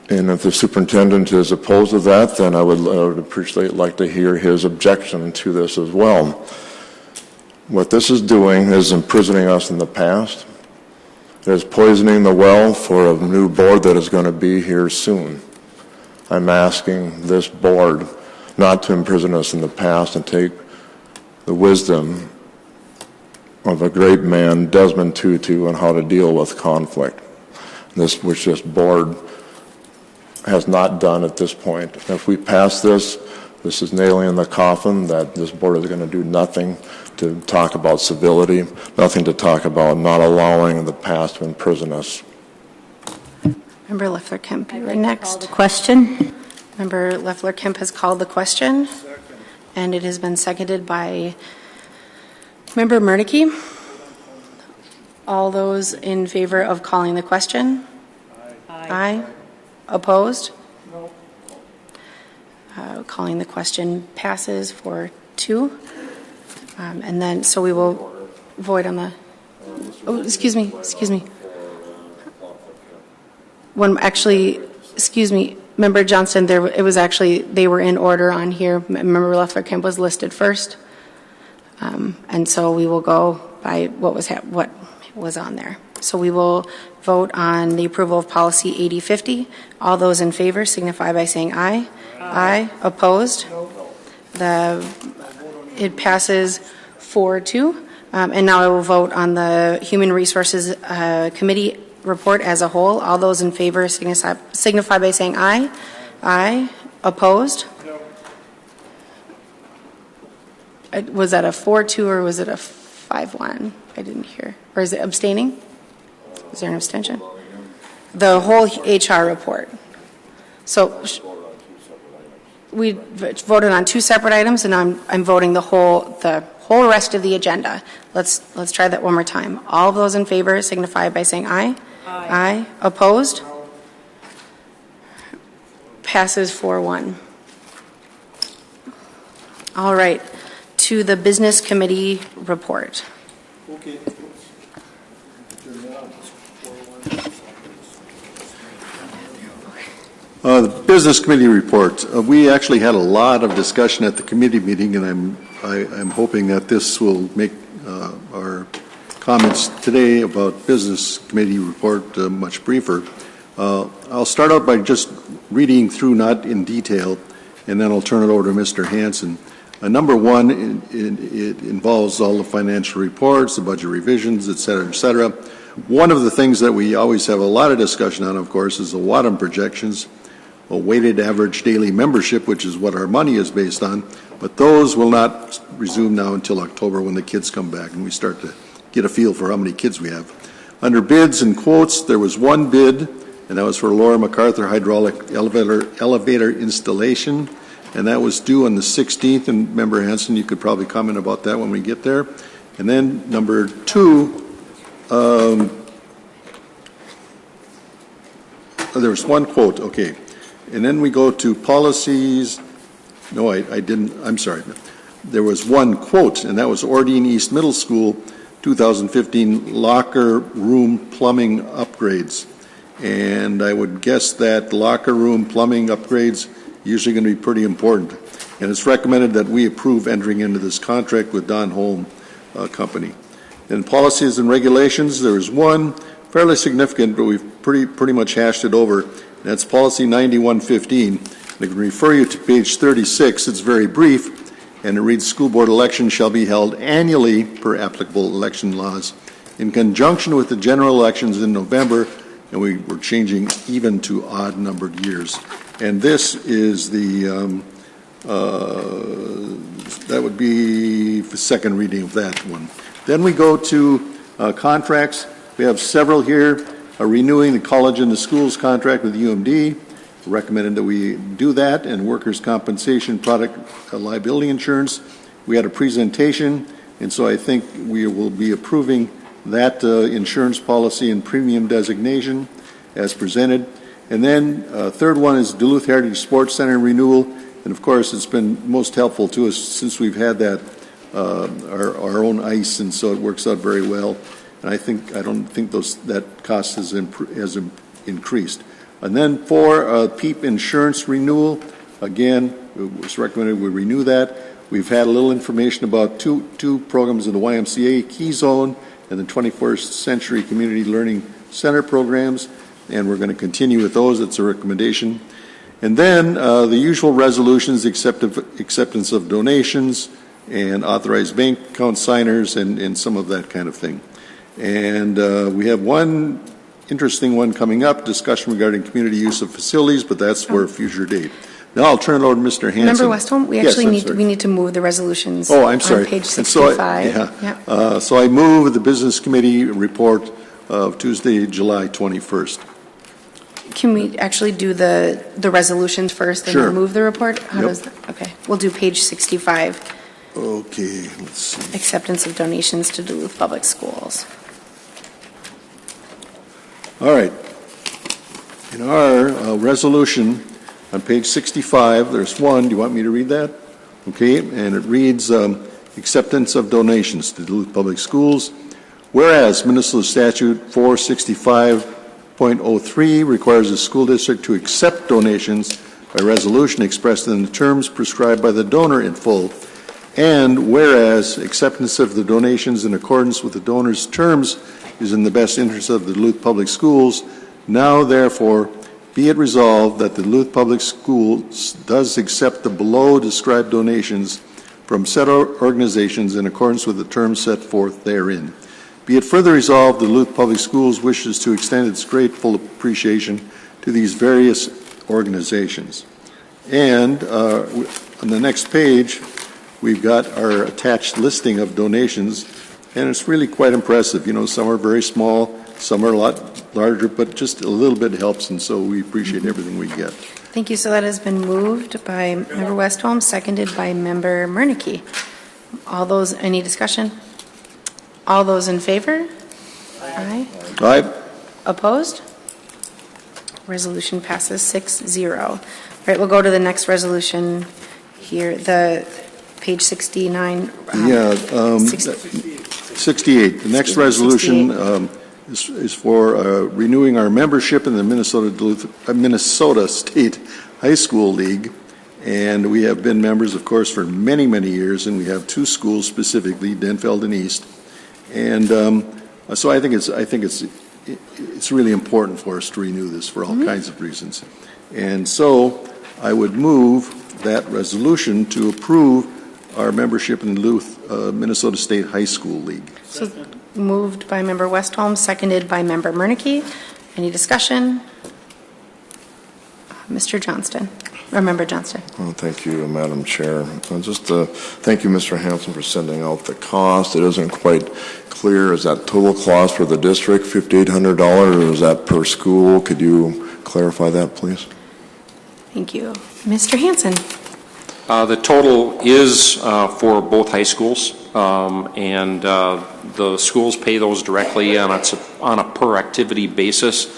and if the superintendent is opposed to that, then I would like to hear his objection to this as well. What this is doing is imprisoning us in the past. It is poisoning the well for a new board that is going to be here soon. I'm asking this board not to imprison us in the past and take the wisdom of a great man, Desmond Tutu, on how to deal with conflict, which this board has not done at this point. If we pass this, this is nailing in the coffin that this board is going to do nothing to talk about civility, nothing to talk about not allowing the past to imprison us. Member Leffler-Kemp, you are next. The question. Member Leffler-Kemp has called the question, and it has been seconded by Member Murnick. All those in favor of calling the question? Aye. Opposed? No. Calling the question passes 4-2. And then, so we will void on the, excuse me. Excuse me, Member Johnston, it was actually, they were in order on here. Member Leffler-Kemp was listed first. And so we will go by what was on there. So we will vote on the approval of policy 8050. All those in favor signify by saying aye. Aye. Opposed? It passes 4-2. And now I will vote on the Human Resources Committee report as a whole. All those in favor signify by saying aye. Aye. Opposed? Was that a 4-2 or was it a 5-1? I didn't hear. Or is it abstaining? Is there an abstention? The whole HR report. So we voted on 2 separate items, and I'm voting the whole rest of the agenda. Let's try that one more time. All of those in favor signify by saying aye. Aye. Aye. Opposed? Passes 4-1. All right. To the Business Committee report. Okay. The Business Committee report. We actually had a lot of discussion at the committee meeting, and I'm hoping that this will make our comments today about Business Committee report much briefer. I'll start out by just reading through, not in detail, and then I'll turn it over to Mr. Hansen. Number one, it involves all the financial reports, the budget revisions, et cetera, et cetera. One of the things that we always have a lot of discussion on, of course, is the WADM projections, a weighted average daily membership, which is what our money is based on, but those will not resume now until October when the kids come back and we start to get a feel for how many kids we have. Under bids and quotes, there was one bid, and that was for Laura MacArthur hydraulic elevator installation, and that was due on the 16th, and Member Hansen, you could probably comment about that when we get there. And then number 2, there was one quote, okay. And then we go to policies. No, I didn't. I'm sorry. There was one quote, and that was Ordine East Middle School 2015 locker room plumbing upgrades. And I would guess that locker room plumbing upgrades usually going to be pretty important. And it's recommended that we approve entering into this contract with Don Holm Company. In policies and regulations, there is one fairly significant, but we've pretty much hashed it over. That's policy 9115. I can refer you to page 36. It's very brief, and it reads, school board elections shall be held annually per applicable election laws in conjunction with the general elections in November, and we were changing even to odd-numbered years. And this is the, that would be the second reading of that one. Then we go to contracts. We have several here. Renewing the college and the schools contract with UMD. Recommended that we do that. And workers' compensation product liability insurance. We had a presentation, and so I think we will be approving that insurance policy and premium designation as presented. And then third one is Duluth Heritage Sports Center renewal. And of course, it's been most helpful to us since we've had that, our own ice, and so it works out very well. And I don't think that cost has increased. And then for PEEP insurance renewal, again, it was recommended we renew that. We've had a little information about two programs in the YMCA Key Zone and the 21st Century Community Learning Center programs, and we're going to continue with those. It's a recommendation. And then the usual resolutions, acceptance of donations, and authorized bank account signers, and some of that kind of thing. And we have one interesting one coming up, discussion regarding community use of facilities, but that's for a future date. Now I'll turn it over to Mr. Hansen. Member Westholm, we actually need to move the resolutions. Oh, I'm sorry. On page 65. So I move the Business Committee report of Tuesday, July 21st. Can we actually do the resolutions first and then move the report? How does that? Okay, we'll do page 65. Okay, let's see. Acceptance of donations to Duluth Public Schools. All right. In our resolution on page 65, there's one. Do you want me to read that? Okay, and it reads, acceptance of donations to Duluth Public Schools. Whereas Minnesota Statute 465.03 requires a school district to accept donations by resolution expressed in the terms prescribed by the donor in full. And whereas acceptance of the donations in accordance with the donor's terms is in the best interest of the Duluth Public Schools, now therefore be it resolved that the Duluth Public Schools does accept the below described donations from said organizations in accordance with the terms set forth therein. Be it further resolved, the Duluth Public Schools wishes to extend its grateful appreciation to these various organizations. And on the next page, we've got our attached listing of donations, and it's really quite impressive. You know, some are very small, some are a lot larger, but just a little bit helps, and so we appreciate everything we get. Thank you. So that has been moved by Member Westholm, seconded by Member Murneke. All those, any discussion? All those in favor? Aye. Aye. Opposed? Resolution passes 6-0. All right, we'll go to the next resolution here, the page 69. 68. The next resolution is for renewing our membership in the Minnesota State High School League. And we have been members, of course, for many, many years, and we have two schools specifically, Denfeld and East. And so I think it's really important for us to renew this for all kinds of reasons. And so I would move that resolution to approve our membership in the Duluth Minnesota State High School League. So moved by Member Westholm, seconded by Member Murneke. Any discussion? Mr. Johnston, or Member Johnston. Well, thank you, Madam Chair. Just thank you, Mr. Hanson, for sending out the cost. It isn't quite clear. Is that total cost for the district, $5,800, or is that per school? Could you clarify that, please? Thank you. Mr. Hanson. The total is for both high schools, and the schools pay those directly on a per activity basis.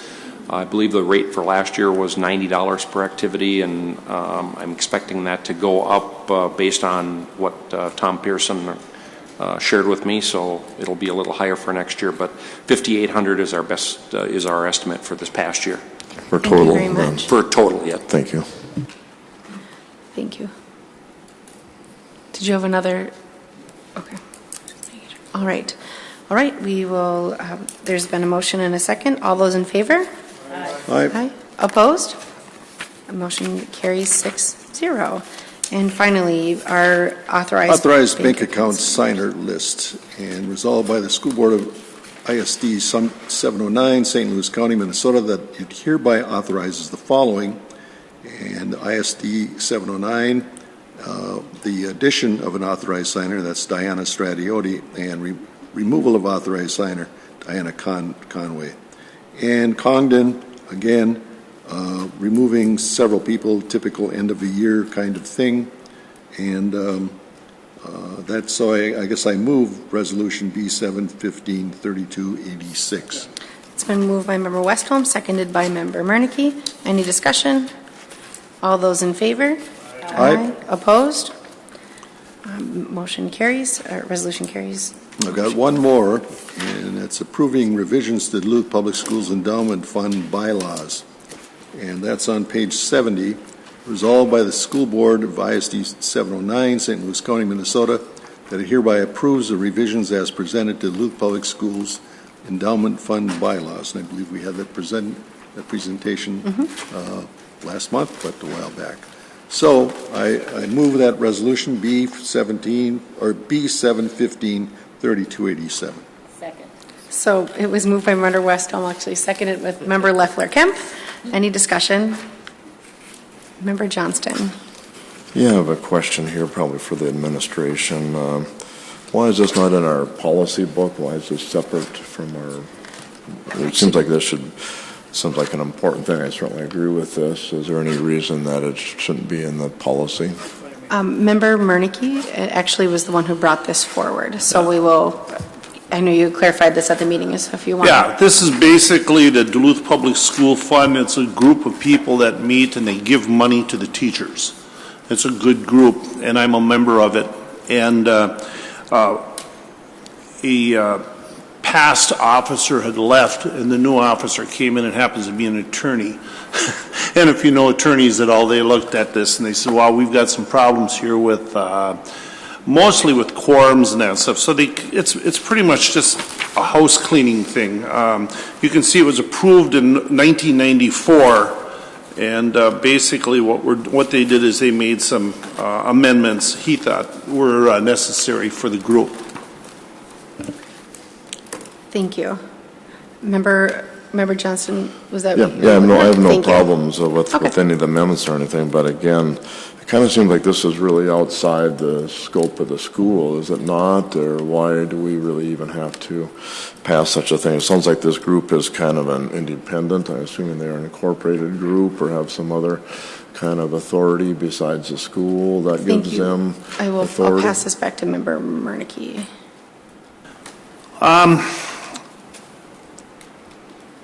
I believe the rate for last year was $90 per activity, and I'm expecting that to go up based on what Tom Pearson shared with me. So it'll be a little higher for next year, but $5,800 is our best is our estimate for this past year. For total. Thank you very much. For total, yeah. Thank you. Thank you. Did you have another? Okay. All right. All right. We will. There's been a motion and a second. All those in favor? Aye. Aye. Opposed? Motion carries 6-0. And finally, our authorized bank account signer list, and resolved by the School Board of ISD 709, St. Louis County, Minnesota, that it hereby authorizes the following. And ISD 709, the addition of an authorized signer, that's Diana Stradiotti, and removal of authorized signer, Diana Conway. And Congdon, again, removing several people, typical end of the year kind of thing. And that's, so I guess I move Resolution B7 153286. It's been moved by Member Westholm, seconded by Member Murneke. Any discussion? All those in favor? Aye. Opposed? Motion carries, resolution carries. I've got one more, and it's approving revisions to Duluth Public Schools Endowment Fund bylaws. And that's on page 70. Resolved by the School Board of ISD 709, St. Louis County, Minnesota, that it hereby approves the revisions as presented to Duluth Public Schools Endowment Fund bylaws. And I believe we had that presentation last month, but a while back. So I move that resolution B7 3287. Second. So it was moved by Member Westholm, actually seconded with Member Leffler-Kemp. Any discussion? Member Johnston. Yeah, I have a question here, probably for the administration. Why is this not in our policy book? Why is this separate from our? It seems like this seems like an important thing. I certainly agree with this. Is there any reason that it shouldn't be in the policy? Member Murneke actually was the one who brought this forward. So we will, I know you clarified this at the meeting, so if you want. Yeah, this is basically the Duluth Public School Fund. It's a group of people that meet and they give money to the teachers. It's a good group, and I'm a member of it. And a past officer had left, and the new officer came in and happens to be an attorney. And if you know attorneys at all, they looked at this and they said, well, we've got some problems here with mostly with quorums and that stuff. So it's pretty much just a house cleaning thing. You can see it was approved in 1994. And basically what they did is they made some amendments he thought were necessary for the group. Thank you. Member Johnston, was that? Yeah, I have no Thank you. problems with any of the amendments or anything, but again, it kind of seems like this is really outside the scope of the school, is it not? Or why do we really even have to pass such a thing? It sounds like this group is kind of an independent. I'm assuming they're an incorporated group or have some other kind of authority besides the school that gives them authority. I'll pass this back to Member Murneke.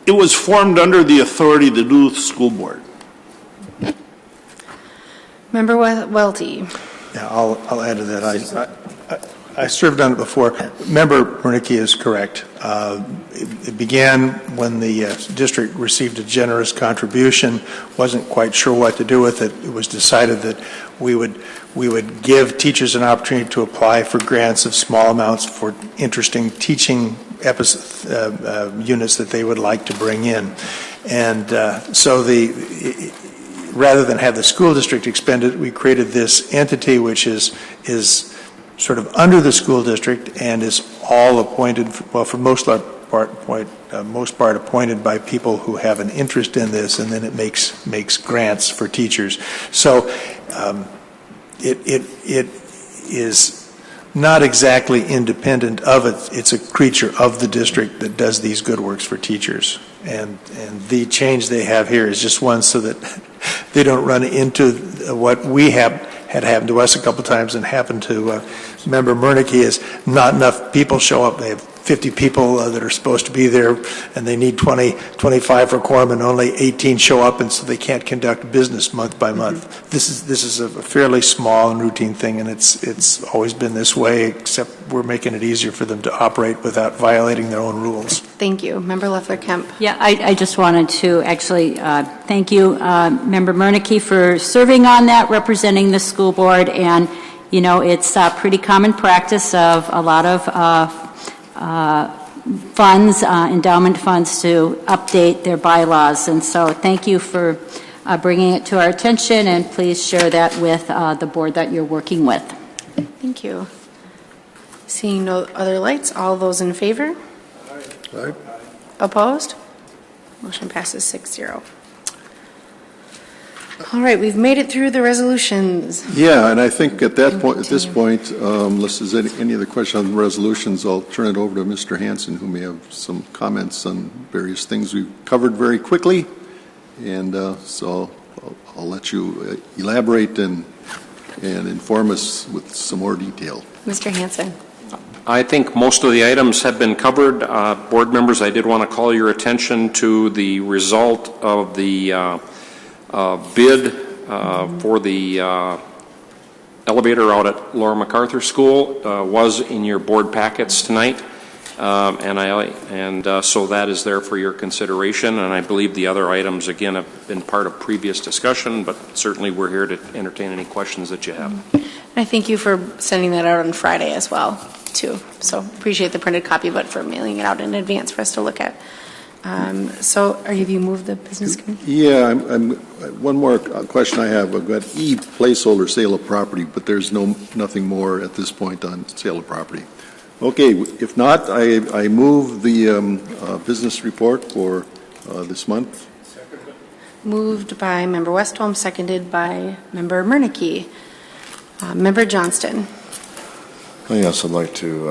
It was formed under the authority of the Duluth School Board. Member Welty. Yeah, I'll add to that. I served on it before. Member Murneke is correct. It began when the district received a generous contribution, wasn't quite sure what to do with it. It was decided that we would give teachers an opportunity to apply for grants of small amounts for interesting teaching units that they would like to bring in. And so rather than have the school district expend it, we created this entity which is sort of under the school district and is all appointed, well, for most part appointed by people who have an interest in this, and then it makes grants for teachers. So it is not exactly independent of it. It's a creature of the district that does these good works for teachers. And the change they have here is just one so that they don't run into what we had happened to us a couple times and happened to Member Murneke is not enough people show up. They have 50 people that are supposed to be there, and they need 25 for quorum, and only 18 show up, and so they can't conduct business month by month. Mm-hmm. This is a fairly small and routine thing, and it's always been this way, except we're making it easier for them to operate without violating their own rules. Thank you. Member Leffler-Kemp. Yeah, I just wanted to actually thank you, Member Murneke, for serving on that, representing the school board, and you know, it's pretty common practice of a lot of funds, endowment funds, to update their bylaws. And so thank you for bringing it to our attention, and please share that with the board that you're working with. Thank you. Seeing no other lights, all those in favor? Aye. Opposed? Motion passes 6-0. All right, we've made it through the resolutions. Yeah, and I think at this point, unless there's any other question on the resolutions, I'll turn it over to Mr. Hanson, who may have some comments on various things we've covered very quickly. And so I'll let you elaborate and inform us with some more detail. Mr. Hanson. I think most of the items have been covered. Board members, I did want to call your attention to the result of the bid for the elevator out at Laura MacArthur School was in your board packets tonight, and so that is there for your consideration. And I believe the other items again have been part of previous discussion, but certainly we're here to entertain any questions that you have. I thank you for sending that out on Friday as well, too. So appreciate the printed copy, but for mailing it out in advance for us to look at. So have you moved the business committee? Yeah, one more question I have. I've got E, placeholder sale of property, but there's nothing more at this point on sale of property. Okay, if not, I move the business report for this month. Moved by Member Westholm, seconded by Member Murneke. Member Johnston. Yes, I'd like to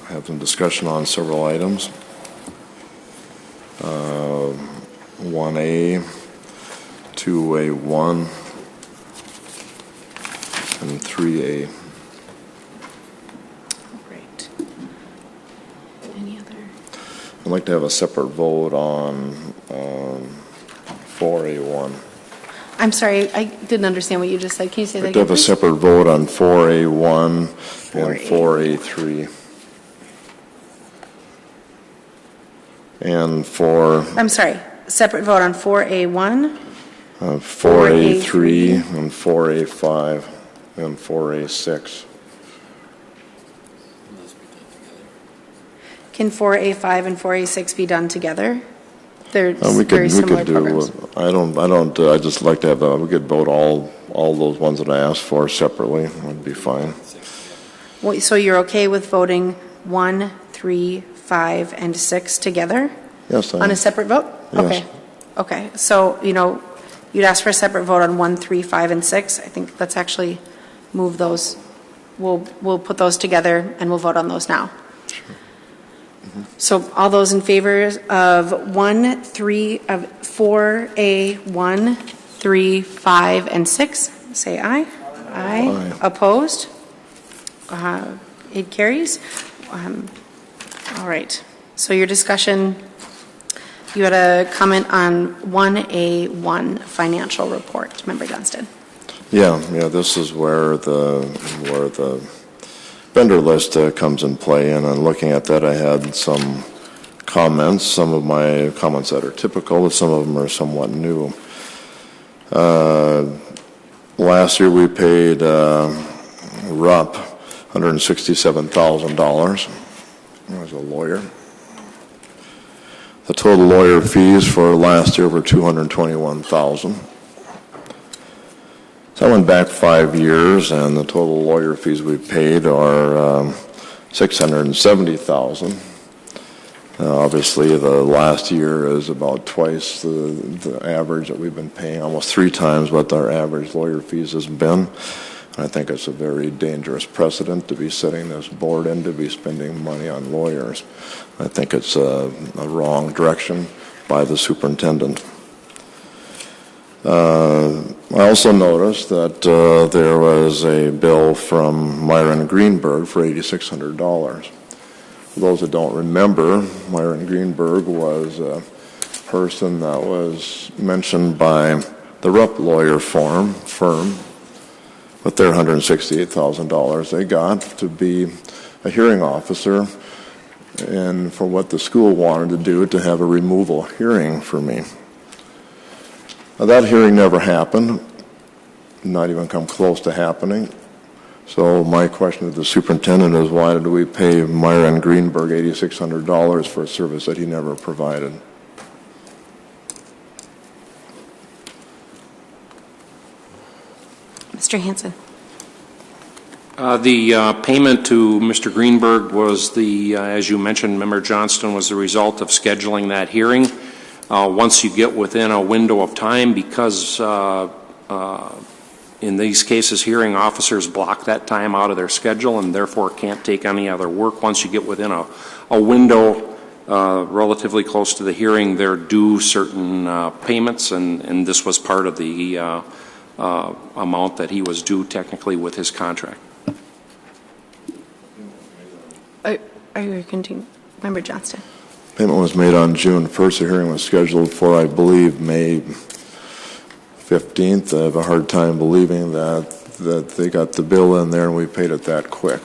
have some discussion on several items. 1A, 2A1, and 3A. Great. Any other? I'd like to have a separate vote on 4A1. I'm sorry, I didn't understand what you just said. Can you say that I'd like to again, have a please? separate vote on 4A1 and 4A3. And I'm sorry, separate vote on 4A1? 4A3 and 4A5 and 4A6. Can 4A5 and 4A6 be done together? They're We very similar could do, programs. I just like to have, we could vote all those ones that I asked for separately, would be fine. Well, so you're okay with voting 1, 3, 5, and 6 together? Yes, I am. On a separate vote? Yes. Okay. Okay, so, you'd ask for a separate vote on 1, 3, 5, and 6. I think let's actually move those. We'll put those together and we'll vote on those now. So all those in favor of 4A1, 3, 5, and 6, say aye. Aye. Opposed? It carries. All right. So your discussion, you had a comment on 1A1 financial report, Member Johnston. Yeah, this is where the vendor list comes in play, and on looking at that, I had some comments, some of my comments that are typical, but some of them are somewhat new. Last year, we paid Rupp $167,000 as a lawyer. The total lawyer fees for last year were $221,000. So I went back 5 years, and the total lawyer fees we paid are $670,000. Obviously, the last year is about twice the average that we've been paying, almost 3 times what our average lawyer fees has been. And I think it's a very dangerous precedent to be setting this board in to be spending money on lawyers. I think it's a wrong direction by the superintendent. I also noticed that there was a bill from Myron Greenberg for $8,600. For those that don't remember, Myron Greenberg was a person that was mentioned by the Rupp lawyer firm with their $168,000 they got to be a hearing officer and for what the school wanted to do to have a removal hearing for me. Now, that hearing never happened, not even come close to happening. So my question to the superintendent is, why did we pay Myron Greenberg $8,600 for a service that he never provided? Mr. Hanson. The payment to Mr. Greenberg was as you mentioned, Member Johnston, was the result of scheduling that hearing. Once you get within a window of time, because in these cases, hearing officers block that time out of their schedule and therefore can't take any other work. Once you get within a window relatively close to the hearing, they're due certain payments, and this was part of the amount that he was due technically with his contract. Are you continuing? Member Johnston. Payment was made on June 1st. The hearing was scheduled for, I believe, May 15th. I have a hard time believing that they got the bill in there and we paid it that quick.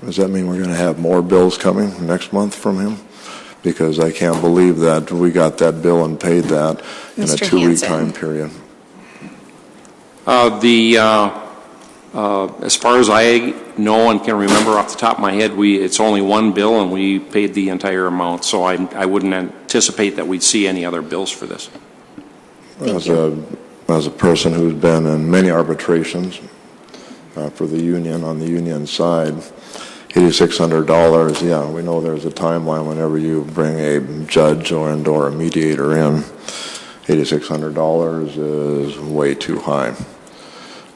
Does that mean we're going to have more bills coming next month from him? Because I can't believe that we got that bill and paid that in a Mr. 2-week Hanson. time period. As far as I know and can remember off the top of my head, it's only one bill and we paid the entire amount, so I wouldn't anticipate that we'd see any other bills for this. As a person who's been in many arbitrations for the union, on the union side, $8,600, yeah, we know there's a timeline whenever you bring a judge or a mediator in. $8,600 is way too high.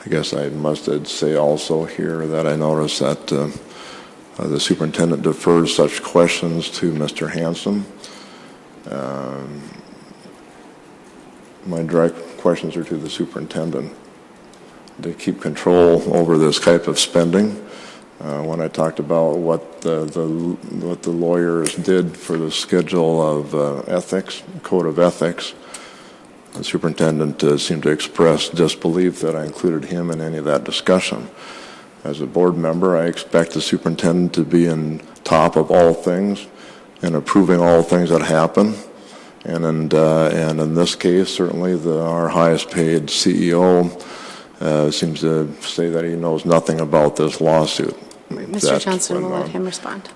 I guess I must say also here that I noticed that the superintendent defers such questions to Mr. Hanson. My direct questions are to the superintendent to keep control over this type of spending. When I talked about what the lawyers did for the schedule of ethics, code of ethics, the superintendent seemed to express disbelief that I included him in any of that discussion. As a board member, I expect the superintendent to be on top of all things and approving all things that happen. And in this case, certainly our highest paid CEO seems to say that he knows nothing about this lawsuit. Mr. that Johnston will went let on. him respond.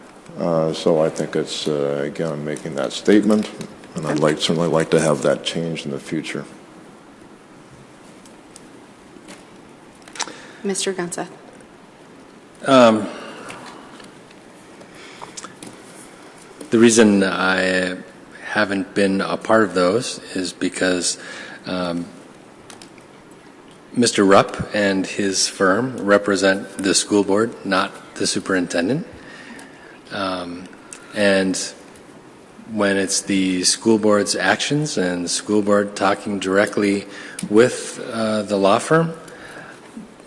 So I think it's, again, I'm making that statement, and I'd certainly like to have that change in the future. Mr. Gunseth. The reason I haven't been a part of those is because Mr. Rupp and his firm represent the school board, not the superintendent. And when it's the school board's actions and the school board talking directly with the law firm,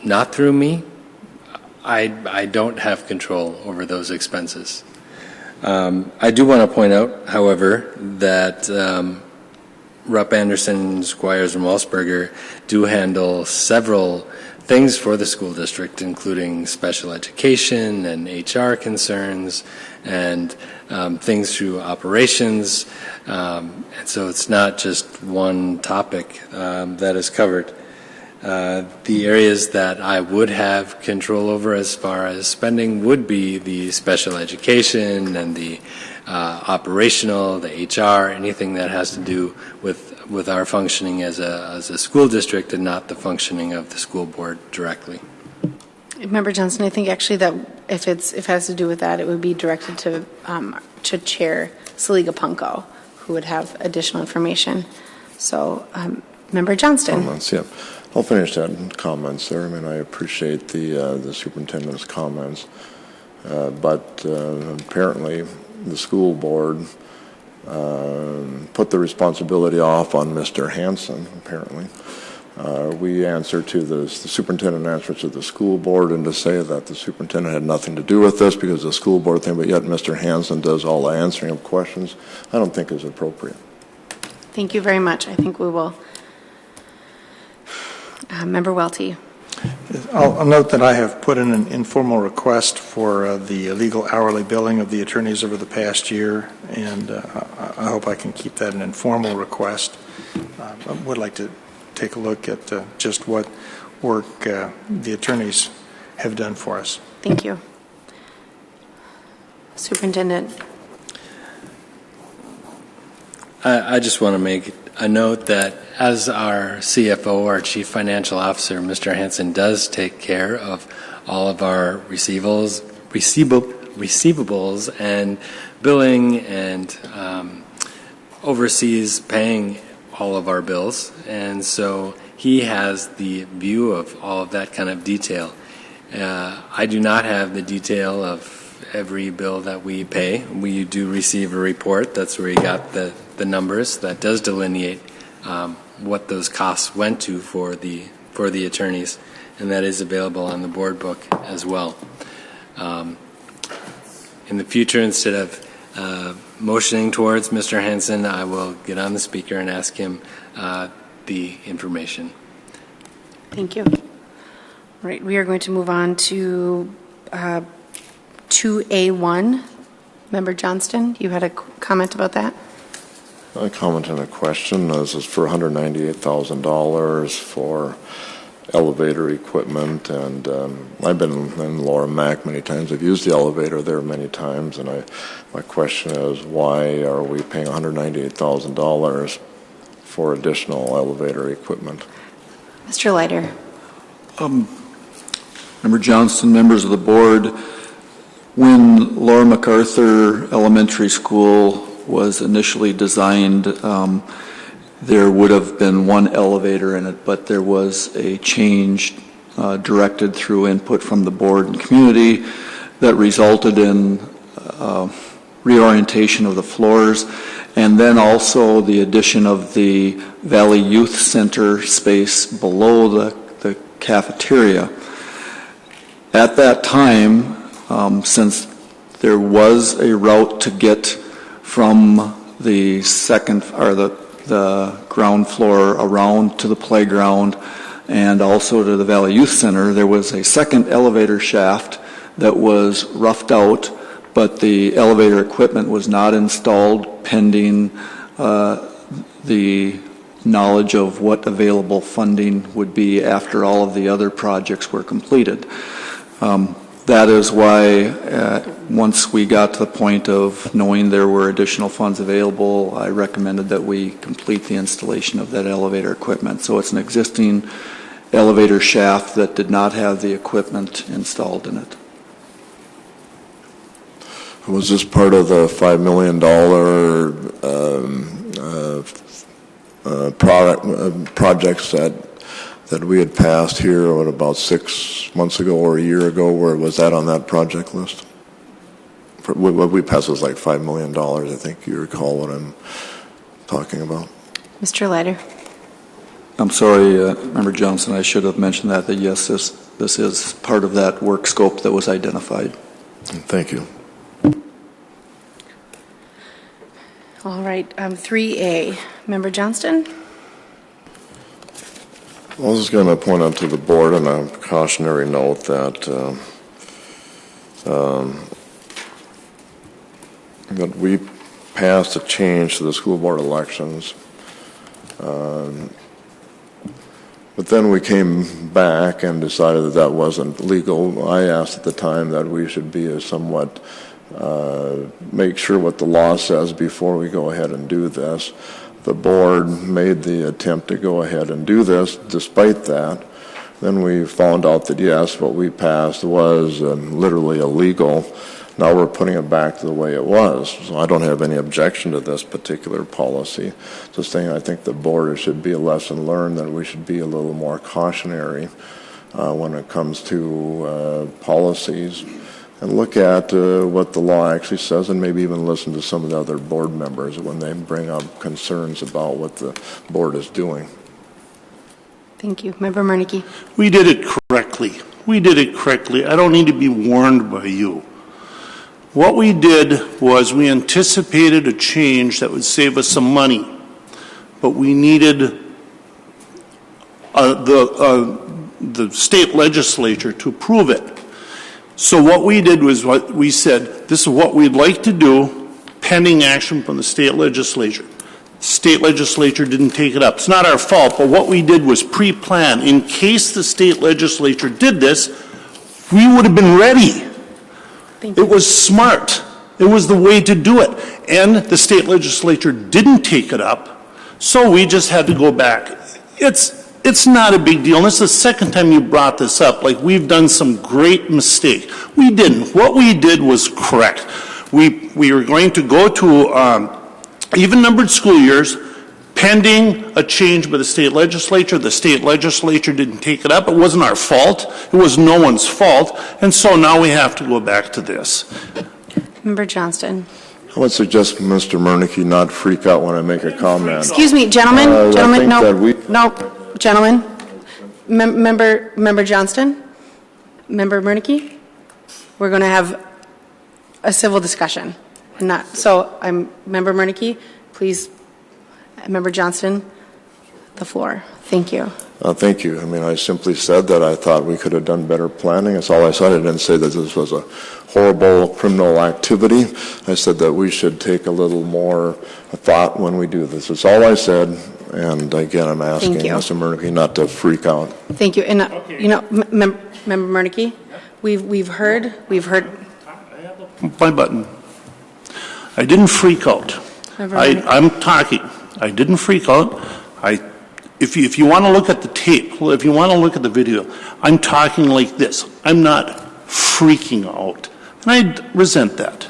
not through me, I don't have control over those expenses. I do want to point out, however, that Rupp, Anderson, Squires, and Walsberger do handle several things for the school district, including special education and HR concerns and things through operations. And so it's not just one topic that is covered. The areas that I would have control over as far as spending would be the special education and the operational, the HR, anything that has to do with our functioning as a school district and not the functioning of the school board directly. Member Johnson, I think actually that if it has to do with that, it would be directed to Chair Saliga Punko, who would have additional information. So, Member Johnston. Comments, yeah. I'll finish that in comments there. I mean, I appreciate the superintendent's comments, but apparently the school board put the responsibility off on Mr. Hansen, apparently. We answer to the superintendent answers to the school board, and to say that the superintendent had nothing to do with this because of the school board thing, but yet Mr. Hansen does all the answering of questions, I don't think is appropriate. Thank you very much. I think we will. Member Welty. I'll note that I have put in an informal request for the legal hourly billing of the attorneys over the past year, and I hope I can keep that an informal request. I would like to take a look at just what work the attorneys have done for us. Thank you. Superintendent. I just want to make a note that as our CFO, our Chief Financial Officer, Mr. Hansen does take care of all of our receivables and billing and oversees paying all of our bills. And so he has the view of all of that kind of detail. I do not have the detail of every bill that we pay. We do receive a report. That's where you got the numbers that does delineate what those costs went to for the attorneys, and that is available on the board book as well. In the future, instead of motioning towards Mr. Hansen, I will get on the speaker and ask him the information. Thank you. All right, we are going to move on to 2A1. Member Johnston, you had a comment about that? I comment on a question. This is for $198,000 for elevator equipment, and I've been in Lower Mac many times. I've used the elevator there many times, and my question is, why are we paying $198,000 for additional elevator equipment? Mr. Leiter. Member Johnston, members of the board, when Laura MacArthur Elementary School was initially designed, there would have been one elevator in it, but there was a change directed through input from the board and community that resulted in reorientation of the floors, and then also the addition of the Valley Youth Center space below the cafeteria. At that time, since there was a route to get from the second or the ground floor around to the playground and also to the Valley Youth Center, there was a second elevator shaft that was roughed out, but the elevator equipment was not installed pending the knowledge of what available funding would be after all of the other projects were completed. that is why, once we got to the point of knowing there were additional funds available, I recommended that we complete the installation of that elevator equipment. So it's an existing elevator shaft that did not have the equipment installed in it. Was this part of the $5 million projects that we had passed here, about 6 months ago or a year ago? Where was that on that project list? What we passed was like $5 million. I think you recall what I'm talking about. Mr. Leiter. I'm sorry, Member Johnson, I should have mentioned that yes, this is part of that work scope that was identified. Thank you. All right, 3A. Member Johnston? I was just going to point out to the board on a cautionary note that that we passed a change to the school board elections, but then we came back and decided that that wasn't legal. I asked at the time that we should be somewhat make sure what the law says before we go ahead and do this. The board made the attempt to go ahead and do this. Despite that, then we found out that yes, what we passed was literally illegal. Now we're putting it back to the way it was. So I don't have any objection to this particular policy. Just saying, I think the board should be a lesson learned that we should be a little more cautionary when it comes to policies, and look at what the law actually says, and maybe even listen to some of the other board members when they bring up concerns about what the board is doing. Thank you. Member Merneke. We did it correctly. We did it correctly. I don't need to be warned by you. What we did was we anticipated a change that would save us some money, but we needed the state legislature to approve it. So what we did was what we said, this is what we'd like to do pending action from the state legislature. State legislature didn't take it up. It's not our fault, but what we did was pre-plan. In case the state legislature did this, we would have been ready. It was smart. It was the way to do it. And the state legislature didn't take it up, so we just had to go back. It's not a big deal. And this is the second time you brought this up. Like, we've done some great mistake. We didn't. What we did was correct. We were going to go to even-numbered school years pending a change by the state legislature. The state legislature didn't take it up. It wasn't our fault. It was no one's fault. And so now we have to go back to this. Member Johnston. I would suggest Mr. Merneke not freak out when I make a comment. Excuse me, gentlemen. Gentlemen. Member Johnston. Member Merneke. We're going to have a civil discussion. Member Merneke, please. Member Johnston, the floor. Thank you. Thank you. I mean, I simply said that I thought we could have done better planning. That's all I said. I didn't say that this was a horrible criminal activity. I said that we should take a little more thought when we do this. That's all I said. And again, I'm asking Mr. Merneke not to freak out. Thank you. And Member Merneke, we've heard. My button. I didn't freak out. I'm talking. I didn't freak out. If you want to look at the tape, if you want to look at the video, I'm talking like this. I'm not freaking out. And I resent that.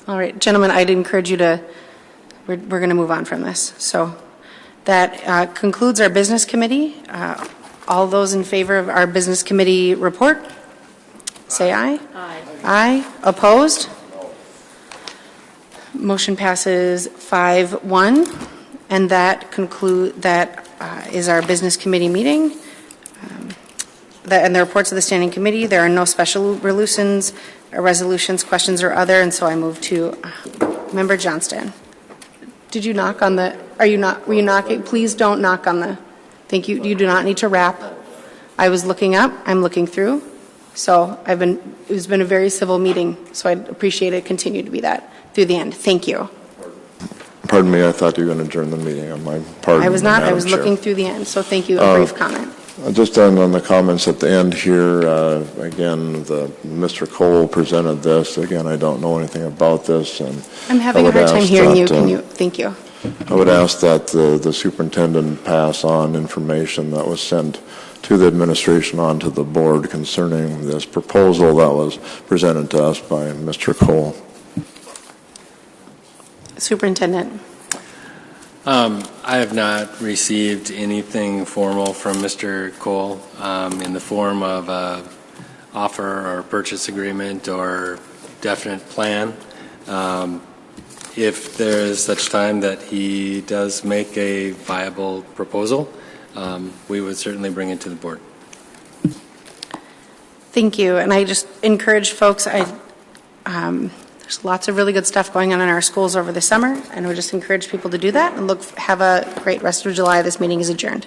All right, gentlemen, I'd encourage you to, we're going to move on from this. So that concludes our business committee. All those in favor of our business committee report, say aye. Aye. Aye. Opposed? Motion passes 5-1, and that is our business committee meeting. And the reports of the standing committee. There are no special resolutions, questions, or other, and so I move to Member Johnston. Did you knock on the? Were you knocking? Please don't knock on the. Thank you. You do not need to wrap. I was looking up. I'm looking through. So it's been a very civil meeting. So I'd appreciate it. Continue to be that through the end. Thank you. Pardon me, I thought you were going to adjourn the meeting on my part. I was not. I was looking through the end. So thank you. A brief comment. Just on the comments at the end here, again, Mr. Cole presented this. Again, I don't know anything about this, and I'm having a hard time hearing you. Thank you. I would ask that the superintendent pass on information that was sent to the administration on to the board concerning this proposal that was presented to us by Mr. Cole. Superintendent. I have not received anything formal from Mr. Cole in the form of a offer or purchase agreement or definite plan. If there is such time that he does make a viable proposal, we would certainly bring it to the board. Thank you. And I just encourage folks, there's lots of really good stuff going on in our schools over the summer, and we just encourage people to do that and have a great rest of July. This meeting is adjourned.